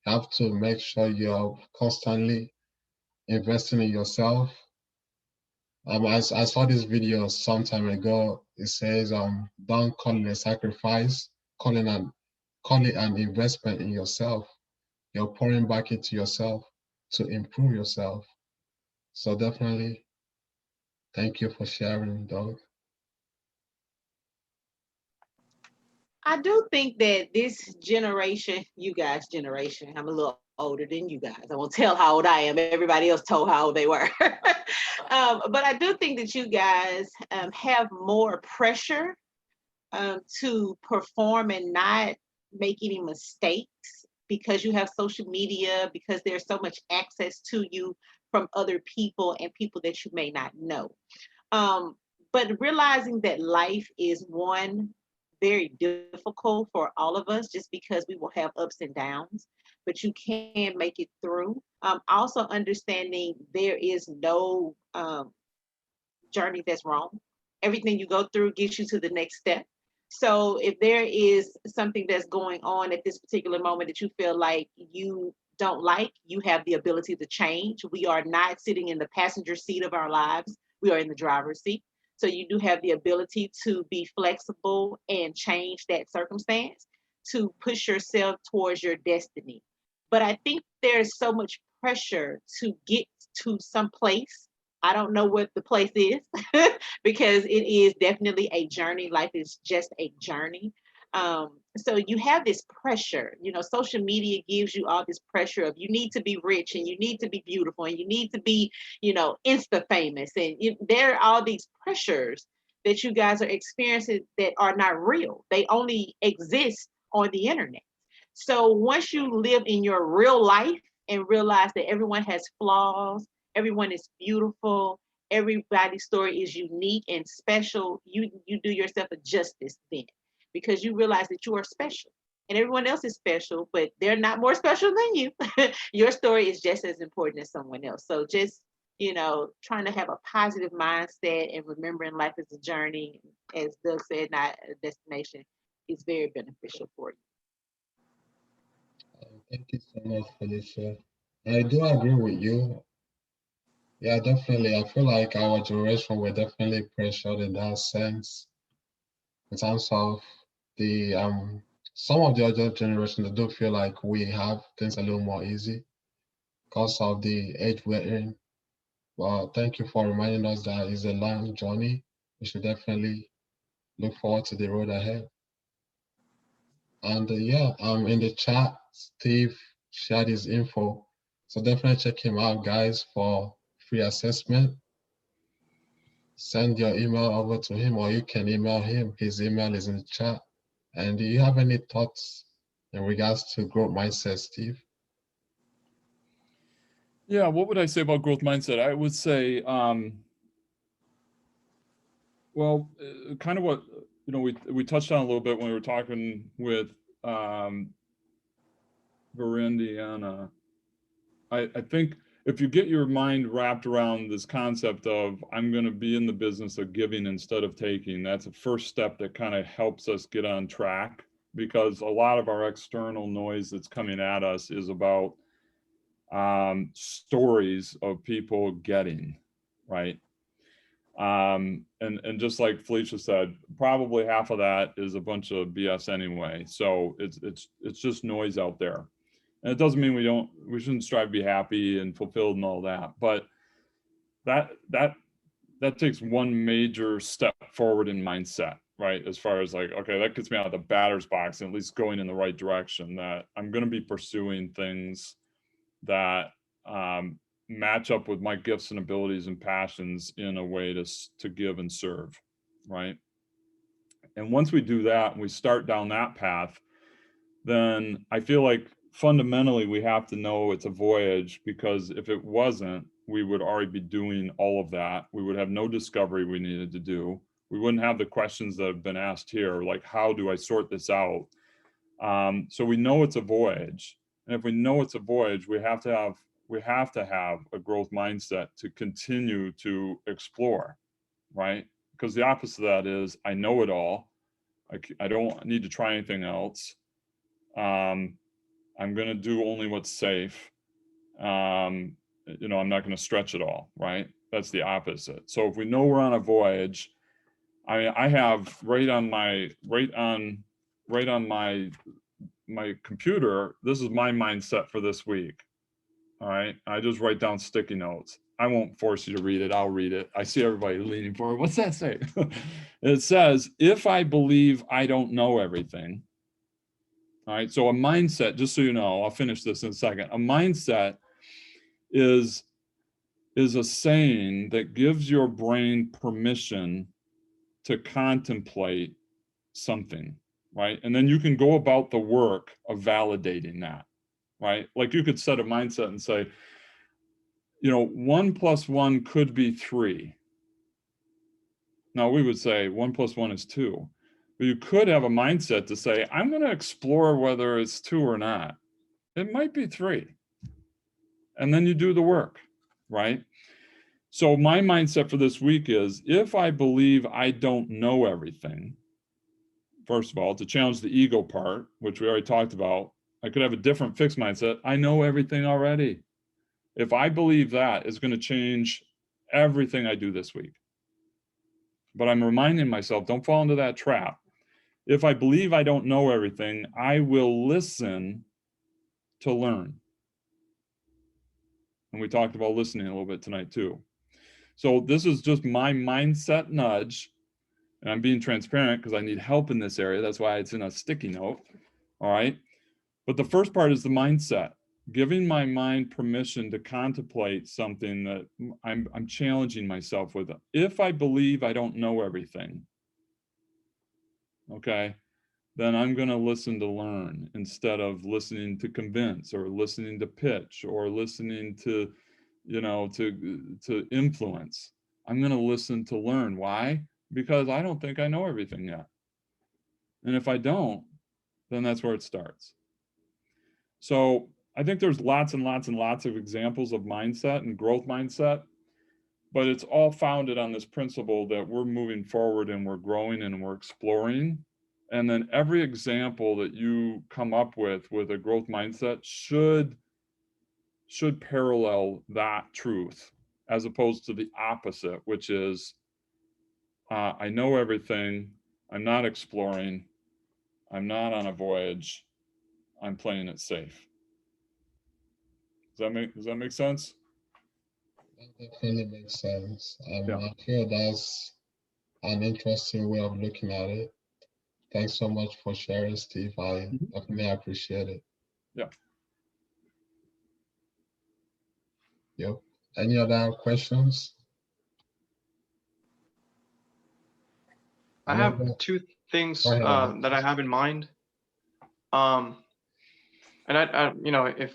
You have to make sure you're constantly investing in yourself. I saw this video some time ago. It says, don't call it a sacrifice, call it an investment in yourself. You're pouring back into yourself to improve yourself. So definitely, thank you for sharing, Doug. I do think that this generation, you guys' generation, I'm a little older than you guys. I won't tell how old I am. Everybody else told how old they were. But I do think that you guys have more pressure to perform and not make any mistakes, because you have social media, because there's so much access to you from other people and people that you may not know. But realizing that life is one very difficult for all of us, just because we will have ups and downs, but you can make it through. Also understanding there is no journey that's wrong. Everything you go through gets you to the next step. So if there is something that's going on at this particular moment that you feel like you don't like, you have the ability to change. We are not sitting in the passenger seat of our lives. We are in the driver's seat. So you do have the ability to be flexible and change that circumstance to push yourself towards your destiny. But I think there's so much pressure to get to some place. I don't know what the place is because it is definitely a journey. Life is just a journey. So you have this pressure, social media gives you all this pressure of you need to be rich and you need to be beautiful and you need to be, Insta famous. And there are all these pressures that you guys are experiencing that are not real. They only exist on the internet. So once you live in your real life and realize that everyone has flaws, everyone is beautiful, everybody's story is unique and special, you do yourself a justice then, because you realize that you are special. and everyone else is special, but they're not more special than you. Your story is just as important as someone else. So just, trying to have a positive mindset and remembering life is a journey, as Doug said, not a destination, is very beneficial for you. Thank you so much, Felicia. I do agree with you. Yeah, definitely. I feel like our generation were definitely pressured in that sense, in terms of the some of the other generation that do feel like we have things a little more easy because of the age we're in. Well, thank you for reminding us that it's a long journey. We should definitely look forward to the road ahead. And yeah, in the chat, Steve shared his info. So definitely check him out, guys, for free assessment. Send your email over to him, or you can email him. His email is in the chat. And do you have any thoughts in regards to growth mindset, Steve? Yeah, what would I say about growth mindset? I would say, well, kind of what, we touched on a little bit when we were talking with Verindiana. I think if you get your mind wrapped around this concept of I'm going to be in the business of giving instead of taking, that's a first step that kind of helps us get on track, because a lot of our external noise that's coming at us is about stories of people getting, right? And just like Felicia said, probably half of that is a bunch of BS anyway. So it's just noise out there. And it doesn't mean we shouldn't strive to be happy and fulfilled and all that, but that takes one major step forward in mindset, right? As far as like, okay, that gets me out of the batter's box and at least going in the right direction, that I'm going to be pursuing things that match up with my gifts and abilities and passions in a way to give and serve, right? And once we do that and we start down that path, then I feel like fundamentally we have to know it's a voyage, because if it wasn't, we would already be doing all of that. We would have no discovery we needed to do. We wouldn't have the questions that have been asked here, like how do I sort this out? So we know it's a voyage. And if we know it's a voyage, we have to have a growth mindset to continue to explore, right? Because the opposite of that is I know it all. I don't need to try anything else. I'm going to do only what's safe. I'm not going to stretch it all, right? That's the opposite. So if we know we're on a voyage, I have right on my computer, this is my mindset for this week. All right. I just write down sticky notes. I won't force you to read it. I'll read it. I see everybody leaning forward. What's that say? It says, if I believe I don't know everything. All right. So a mindset, just so you know, I'll finish this in a second. A mindset is a saying that gives your brain permission to contemplate something, right? And then you can go about the work of validating that, right? Like you could set a mindset and say, 1 + 1 could be 3. Now we would say 1 + 1 is 2. But you could have a mindset to say, I'm going to explore whether it's 2 or not. It might be 3. And then you do the work, right? So my mindset for this week is, if I believe I don't know everything, first of all, to challenge the ego part, which we already talked about, I could have a different fixed mindset. I know everything already. If I believe that, it's going to change everything I do this week. But I'm reminding myself, don't fall into that trap. If I believe I don't know everything, I will listen to learn. And we talked about listening a little bit tonight too. So this is just my mindset nudge. And I'm being transparent because I need help in this area. That's why it's in a sticky note. All right. But the first part is the mindset, giving my mind permission to contemplate something that I'm challenging myself with. If I believe I don't know everything, okay, then I'm going to listen to learn instead of listening to convince or listening to pitch or listening to, to influence. I'm going to listen to learn. Why? Because I don't think I know everything yet. And if I don't, then that's where it starts. So I think there's lots and lots and lots of examples of mindset and growth mindset, but it's all founded on this principle that we're moving forward and we're growing and we're exploring. And then every example that you come up with a growth mindset should parallel that truth, as opposed to the opposite, which is, I know everything, I'm not exploring, I'm not on a voyage, I'm playing it safe. Does that make sense? That definitely makes sense. Yeah. I feel that's an interesting way of looking at it. Thanks so much for sharing, Steve. I definitely appreciate it. Yeah. Yep. Any other questions? I have two things that I have in mind. And I you know, if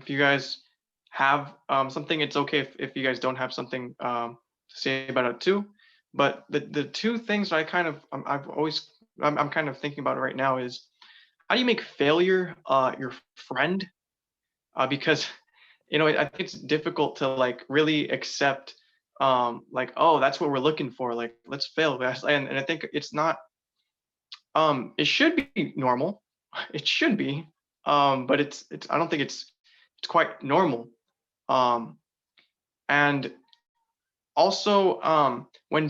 you guys have something, it's okay if you guys don't have something to say about it too. But the two things I kind of I'm kind of thinking about right now is, how do you make failure your friend? Because you know, I think it's difficult to like really accept like, oh, that's what we're looking for, like let's fail. And I think it's not, it should be normal, it should be, but it's I don't think it's quite normal. And also when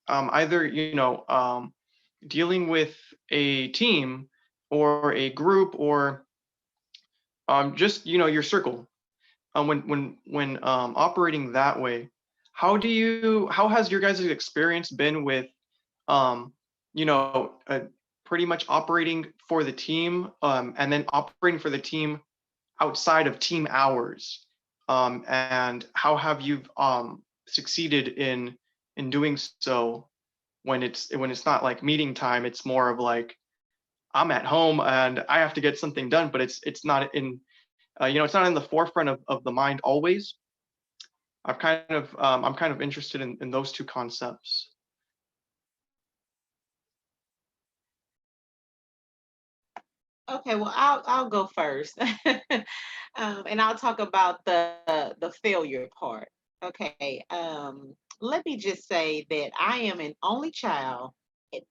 either, you know, dealing with a team or a group or just, you know, your circle, when operating that way, how has your guys' experience been with you know, pretty much operating for the team, and then operating for the team outside of team hours, and how have you succeeded in doing so when it's not like meeting time, it's more of like, I'm at home and I have to get something done, but it's not in you know, it's not in the forefront of the mind always. I'm kind of interested in those two concepts. Okay, well, I'll go first, and I'll talk about the failure part. Okay, let me just say that I am an only child,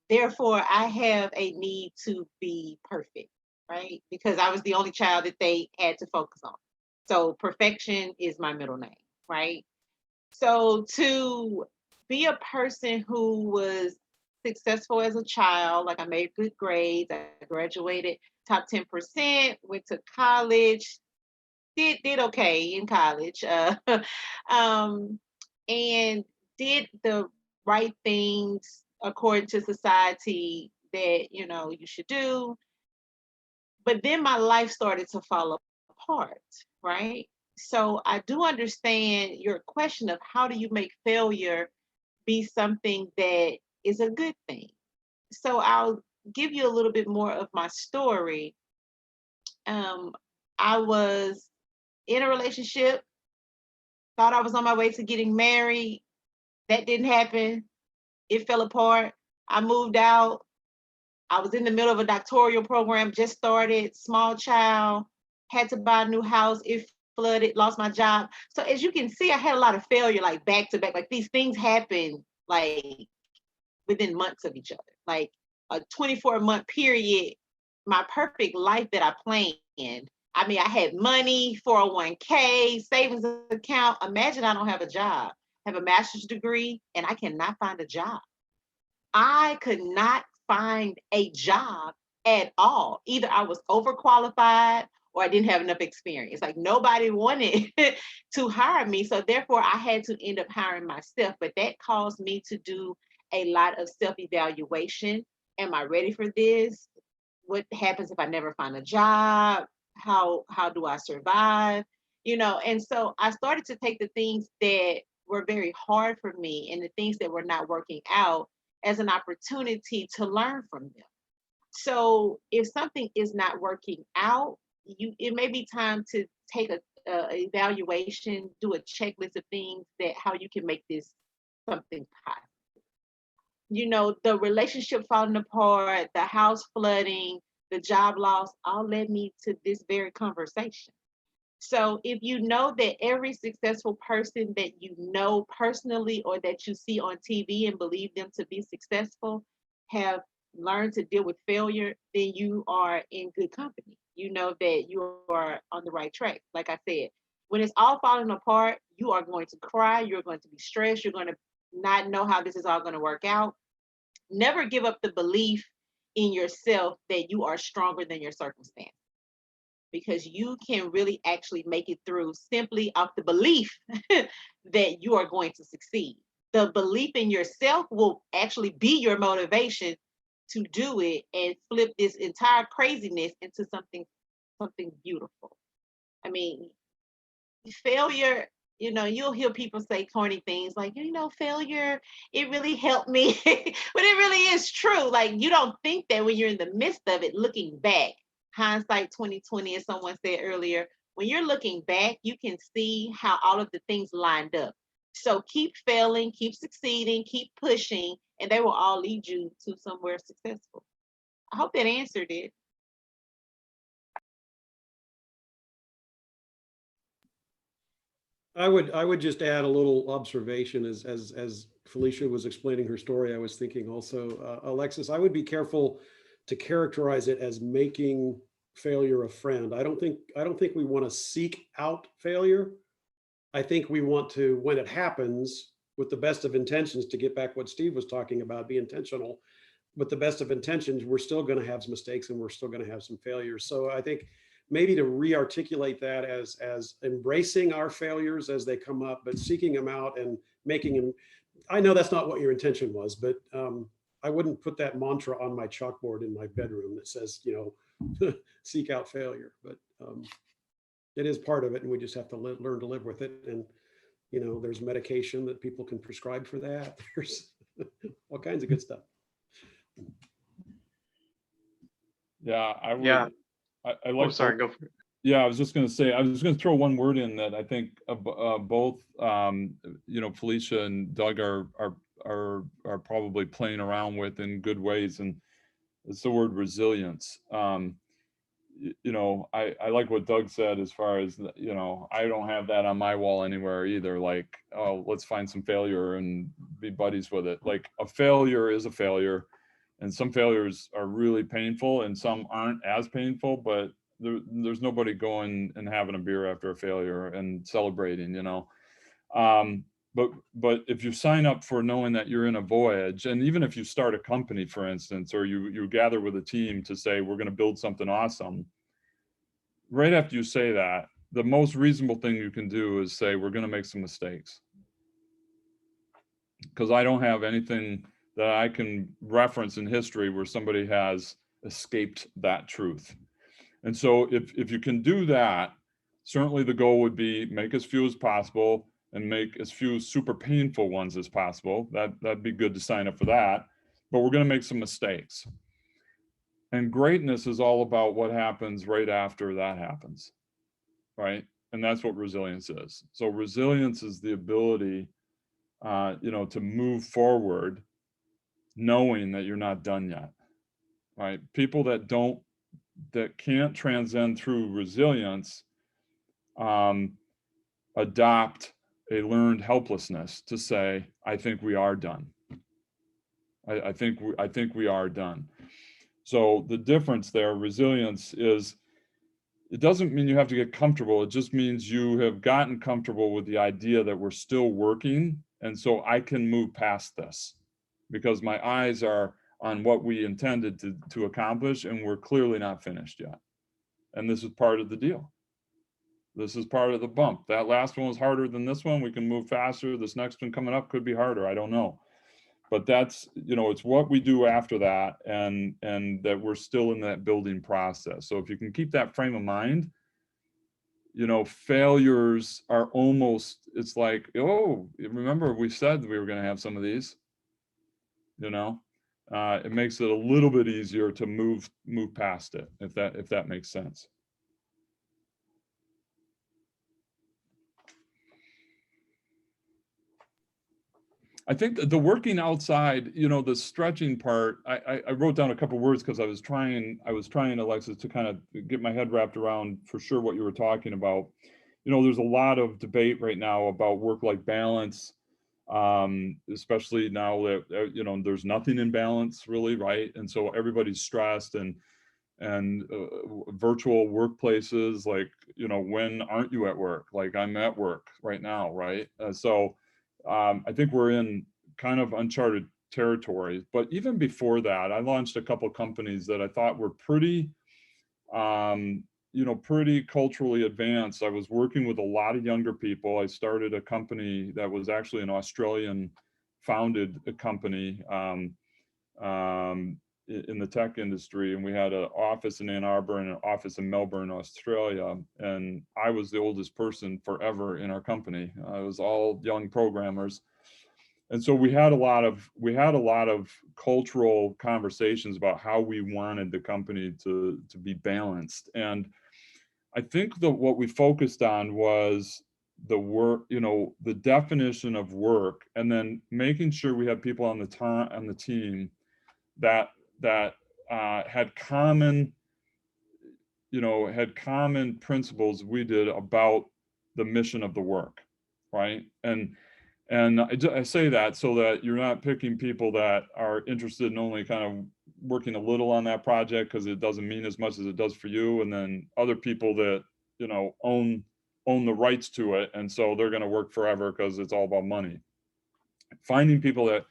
therefore I have a need to be perfect, right? Because I was the only child that they had to focus on. So perfection is my middle name, right? So to be a person who was successful as a child, like I made good grades, I graduated top 10%, went to college, did okay in college, um, and did the right things according to society that, you know, you should do. But then my life started to fall apart, right? So I do understand your question of how do you make failure be something that is a good thing. So I'll give you a little bit more of my story. Um, I was in a relationship, thought I was on my way to getting married. That didn't happen. It fell apart. I moved out. I was in the middle of a doctoral program, just started, small child, had to buy a new house. It flooded, lost my job. So as you can see, I had a lot of failure, like back to back. Like these things happen like within months of each other. Like a 24-month period, my perfect life that I planned. I mean, I had money, 401k, savings account. Imagine I don't have a job. I have a master's degree and I cannot find a job. I could not find a job at all. Either I was overqualified or I didn't have enough experience. Like nobody wanted to hire me. So therefore I had to end up hiring myself. But that caused me to do a lot of self-evaluation. Am I ready for this? What happens if I never find a job? How do I survive? You know, and so I started to take the things that were very hard for me and the things that were not working out as an opportunity to learn from them. So if something is not working out, it may be time to take a evaluation, do a checklist of things that how you can make this something positive. the relationship falling apart, the house flooding, the job loss, all led me to this very conversation. So if you know that every successful person that you know personally or that you see on TV and believe them to be successful have learned to deal with failure, then you are in good company. You know that you are on the right track. Like I said, when it's all falling apart, you are going to cry, you're going to be stressed, you're going to not know how this is all going to work out. Never give up the belief in yourself that you are stronger than your circumstance, because you can really actually make it through simply off the belief that you are going to succeed. The belief in yourself will actually be your motivation to do it and flip this entire craziness into something beautiful. I mean, failure, you'll hear people say corny things like, failure, it really helped me. But it really is true. Like, you don't think that when you're in the midst of it, looking back. Hindsight 2020, as someone said earlier, when you're looking back, you can see how all of the things lined up. So keep failing, keep succeeding, keep pushing, and they will all lead you to somewhere successful. I hope that answered it. I would just add a little observation as Felicia was explaining her story. I was thinking also, Alexis, I would be careful to characterize it as making failure a friend. I don't think we want to seek out failure. I think we want to, when it happens, with the best of intentions, to get back what Steve was talking about, be intentional. With the best of intentions, we're still going to have some mistakes and we're still going to have some failures. So I think maybe to re-articulate that as embracing our failures as they come up, but seeking them out and making them. I know that's not what your intention was, but I wouldn't put that mantra on my chalkboard in my bedroom that says, seek out failure. But it is part of it, and we just have to learn to live with it. And there's medication that people can prescribe for that. There's all kinds of good stuff. Yeah, I would. Yeah. I like. Oh, sorry, go for it. Yeah, I was just going to say, I was going to throw one word in that I think both, Felicia and Doug are probably playing around with in good ways, and it's the word resilience. I like what Doug said as far as, I don't have that on my wall anywhere either. Like, oh, let's find some failure and be buddies with it. Like, a failure is a failure, and some failures are really painful and some aren't as painful, but there's nobody going and having a beer after a failure and celebrating, but if you sign up for knowing that you're in a voyage, and even if you start a company, for instance, or you gather with a team to say, we're going to build something awesome, right after you say that, the most reasonable thing you can do is say, we're going to make some mistakes. Because I don't have anything that I can reference in history where somebody has escaped that truth. And so if you can do that, certainly the goal would be make as few as possible and make as few super painful ones as possible. That'd be good to sign up for that. But we're going to make some mistakes. And greatness is all about what happens right after that happens, right? And that's what resilience is. So resilience is the ability, to move forward knowing that you're not done yet, right? People that can't transcend through resilience adopt a learned helplessness to say, I think we are done. I think we are done. So the difference there, resilience is, it doesn't mean you have to get comfortable. It just means you have gotten comfortable with the idea that we're still working. And so I can move past this because my eyes are on what we intended to accomplish, and we're clearly not finished yet. And this is part of the deal. This is part of the bump. That last one was harder than this one. We can move faster. This next one coming up could be harder. I don't know. But that's, it's what we do after that, and that we're still in that building process. So if you can keep that frame of mind, failures are almost, it's like, oh, remember we said we were going to have some of these, it makes it a little bit easier to move past it, if that makes sense. I think that the working outside, you know, the stretching part, I wrote down a couple words because I was trying, Alexis, to kind of get my head wrapped around for sure what you were talking about. You know, there's a lot of debate right now about work-life balance, especially now that, you know, there's nothing in balance really, right? And so everybody's stressed, and virtual workplaces, like, you know, when aren't you at work? Like, I'm at work right now, right? I think we're in kind of uncharted territory. But even before that, I launched a couple companies that I thought were pretty, you know, pretty culturally advanced. I was working with a lot of younger people. I started a company that was actually an Australian founded company, in the tech industry, and we had an office in Ann Arbor and an office in Melbourne, Australia. And I was the oldest person forever in our company. It was all young programmers, and so we had a lot of cultural conversations about how we wanted the company to be balanced. And I think that what we focused on was the work, you know, the definition of work, and then making sure we had people on the team that had common, you know, had common principles we did about the mission of the work, right? And I say that so that you're not picking people that are interested in only kind of working a little on that project because it doesn't mean as much as it does for you, and then other people that, you know, own the rights to it, and so they're going to work forever because it's all about money. Finding people that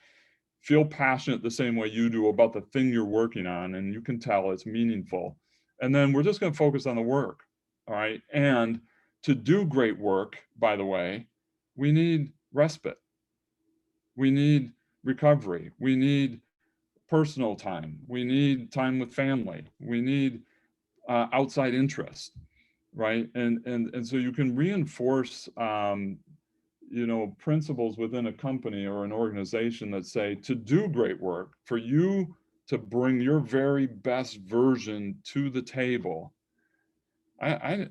feel passionate the same way you do about the thing you're working on, and you can tell it's meaningful. And then we're just going to focus on the work, all right? And to do great work, by the way, we need respite. We need recovery. We need personal time. We need time with family. We need outside interest, right? And so you can reinforce you know, principles within a company or an organization that say, to do great work, for you to bring your very best version to the table, I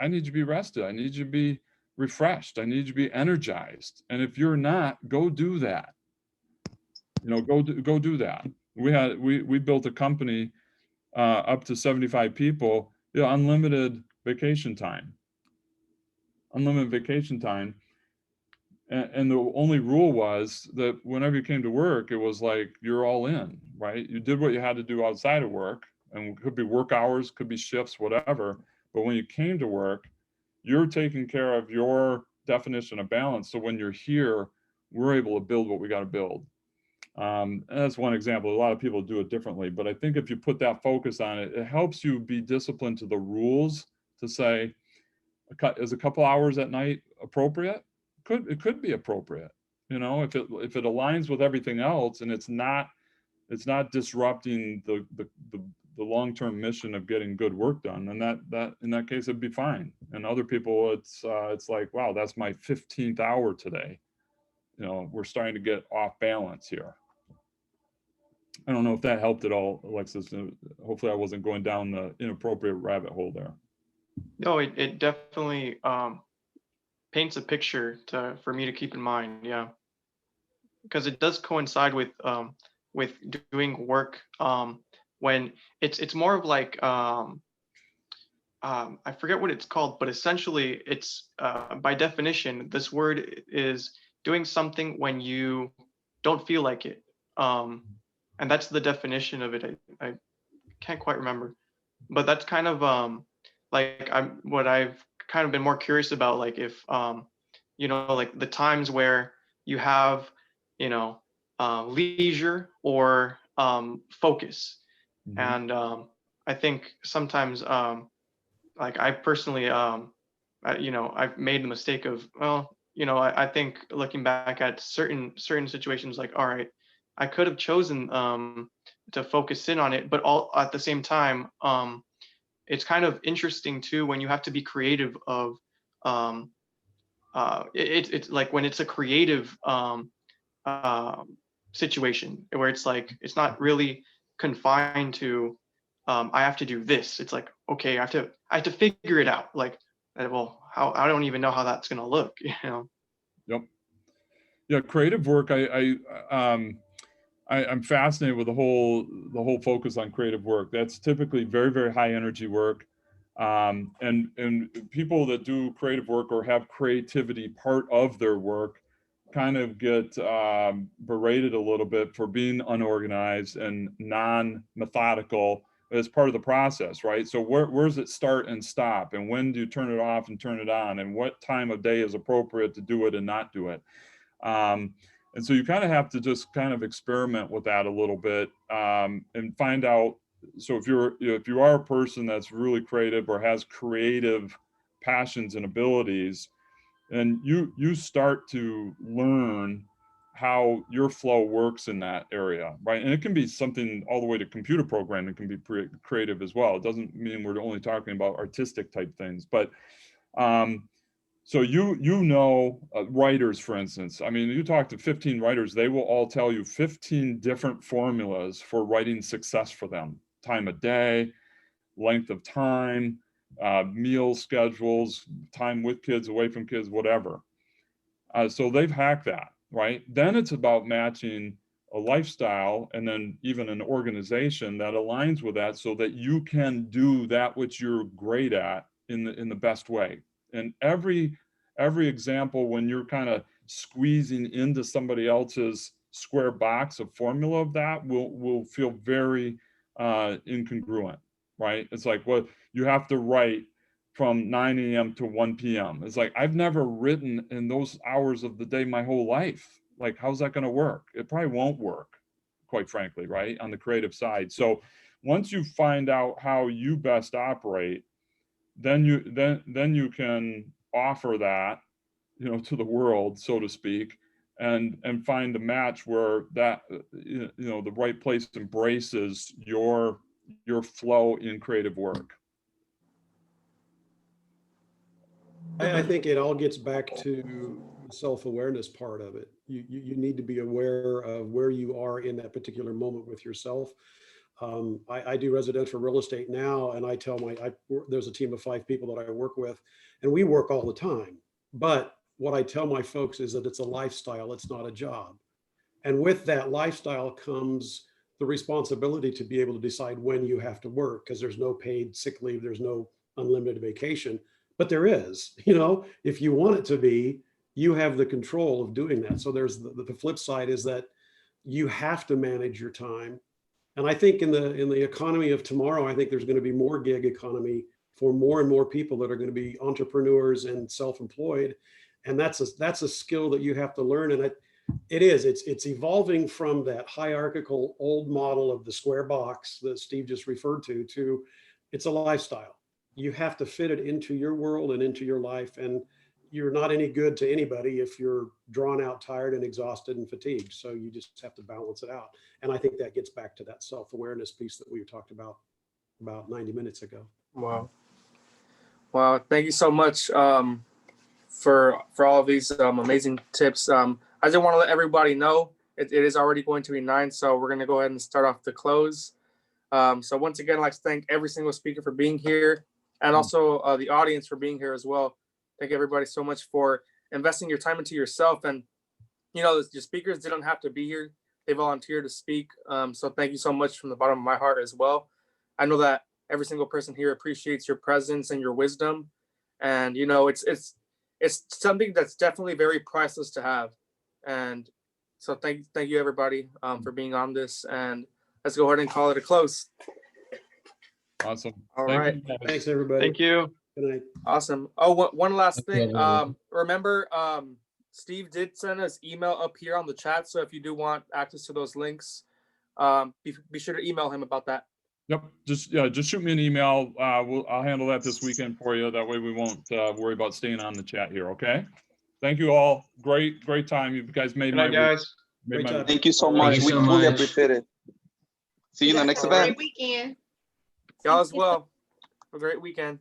need you to be rested. I need you to be refreshed. I need you to be energized. And if you're not, go do that. You know, go do that. We built a company up to 75 people, you know, unlimited vacation time. And the only rule was that whenever you came to work, it was like, you're all in, right? You did what you had to do outside of work, and it could be work hours, could be shifts, whatever. But when you came to work, you're taking care of your definition of balance. So when you're here, we're able to build what we got to build. And that's one example. A lot of people do it differently, but I think if you put that focus on it, it helps you be disciplined to the rules, to say, is a couple hours at night appropriate? It could be appropriate, you know, if it aligns with everything else, and it's not disrupting the long-term mission of getting good work done, and that in that case it'd be fine. And other people, it's like, wow, that's my 15th hour today. You know, we're starting to get off balance here. I don't know if that helped at all, Alexis. Hopefully I wasn't going down the inappropriate rabbit hole there. No, it definitely paints a picture for me to keep in mind. Yeah, because it does coincide with doing work when it's more of like I forget what it's called, but essentially it's by definition, this word is doing something when you don't feel like it, and that's the definition of it. I can't quite remember, but that's kind of like what I've kind of been more curious about, like if you know, like the times where you have, you know, leisure or focus. Mm-hmm. And I think sometimes like I personally you know, I've made the mistake of, well, you know, I think looking back at certain situations, like, all right, I could have chosen to focus in on it, but all at the same time, it's kind of interesting too when you have to be creative of it's like when it's a creative situation where it's like it's not really confined to I have to do this. It's like, okay, I have to figure it out. Like, well, how I don't even know how that's gonna look, you know. Yep. Yeah, creative work. I'm fascinated with the whole focus on creative work. That's typically very, very high energy work. And people that do creative work or have creativity part of their work kind of get berated a little bit for being unorganized and non-methodical as part of the process, right? So where does it start and stop? And when do you turn it off and turn it on? And what time of day is appropriate to do it and not do it? And so you kind of have to just kind of experiment with that a little bit and find out. So if you are a person that's really creative or has creative passions and abilities, and you start to learn how your flow works in that area, right? And it can be something all the way to computer programming. It can be creative as well. It doesn't mean we're only talking about artistic type things, but so writers, for instance, I mean, you talk to 15 writers, they will all tell you 15 different formulas for writing success for them. Time of day, length of time, meal schedules, time with kids, away from kids, whatever. So they've hacked that, right? Then it's about matching a lifestyle and then even an organization that aligns with that so that you can do that which you're great at in the best way. And every example, when you're kind of squeezing into somebody else's square box of formula of that, will feel very incongruent, right? It's like, well, you have to write from 9 a.m. to 1 p.m. It's like, I've never written in those hours of the day my whole life. Like, how's that going to work? It probably won't work, quite frankly, right? On the creative side. So once you find out how you best operate, then you can offer that, to the world, so to speak, and find a match where that, the right place embraces your flow in creative work. I think it all gets back to the self-awareness part of it. You need to be aware of where you are in that particular moment with yourself. I do residential real estate now, and I tell there's a team of 5 people that I work with, and we work all the time. But what I tell my folks is that it's a lifestyle, it's not a job. And with that lifestyle comes the responsibility to be able to decide when you have to work, because there's no paid sick leave, there's no unlimited vacation. But there is, if you want it to be, you have the control of doing that. So there's the flip side is that you have to manage your time. And I think in the economy of tomorrow, I think there's going to be more gig economy for more and more people that are going to be entrepreneurs and self-employed. And that's a skill that you have to learn. And it's evolving from that hierarchical old model of the square box that Steve just referred to it's a lifestyle. You have to fit it into your world and into your life. And you're not any good to anybody if you're drawn out, tired and exhausted and fatigued. So you just have to balance it out. And I think that gets back to that self-awareness piece that we talked about 90 minutes ago. Wow. Thank you so much for all of these amazing tips. I just want to let everybody know it is already going to be 9. So we're going to go ahead and start off the close. So once again, I'd like to thank every single speaker for being here, and also the audience for being here as well. Thank everybody so much for investing your time into yourself. And, your speakers didn't have to be here. They volunteered to speak. So thank you so much from the bottom of my heart as well. I know that every single person here appreciates your presence and your wisdom. And, it's something that's definitely very priceless to have. And so thank you, everybody, for being on this. And let's go ahead and call it a close. Awesome. All right. Thanks, everybody. Thank you. Good night. Awesome. Oh, one last thing. Remember, Steve did send us email up here on the chat. So if you do want access to those links, be sure to email him about that. Yep. Just shoot me an email. I'll handle that this weekend for you. That way we won't worry about staying on the chat here. Okay. Thank you all. Great time. You guys made my guys. Thank you so much. We truly appreciate it. See you in the next event. Great weekend. Y'all as well. Have a great weekend.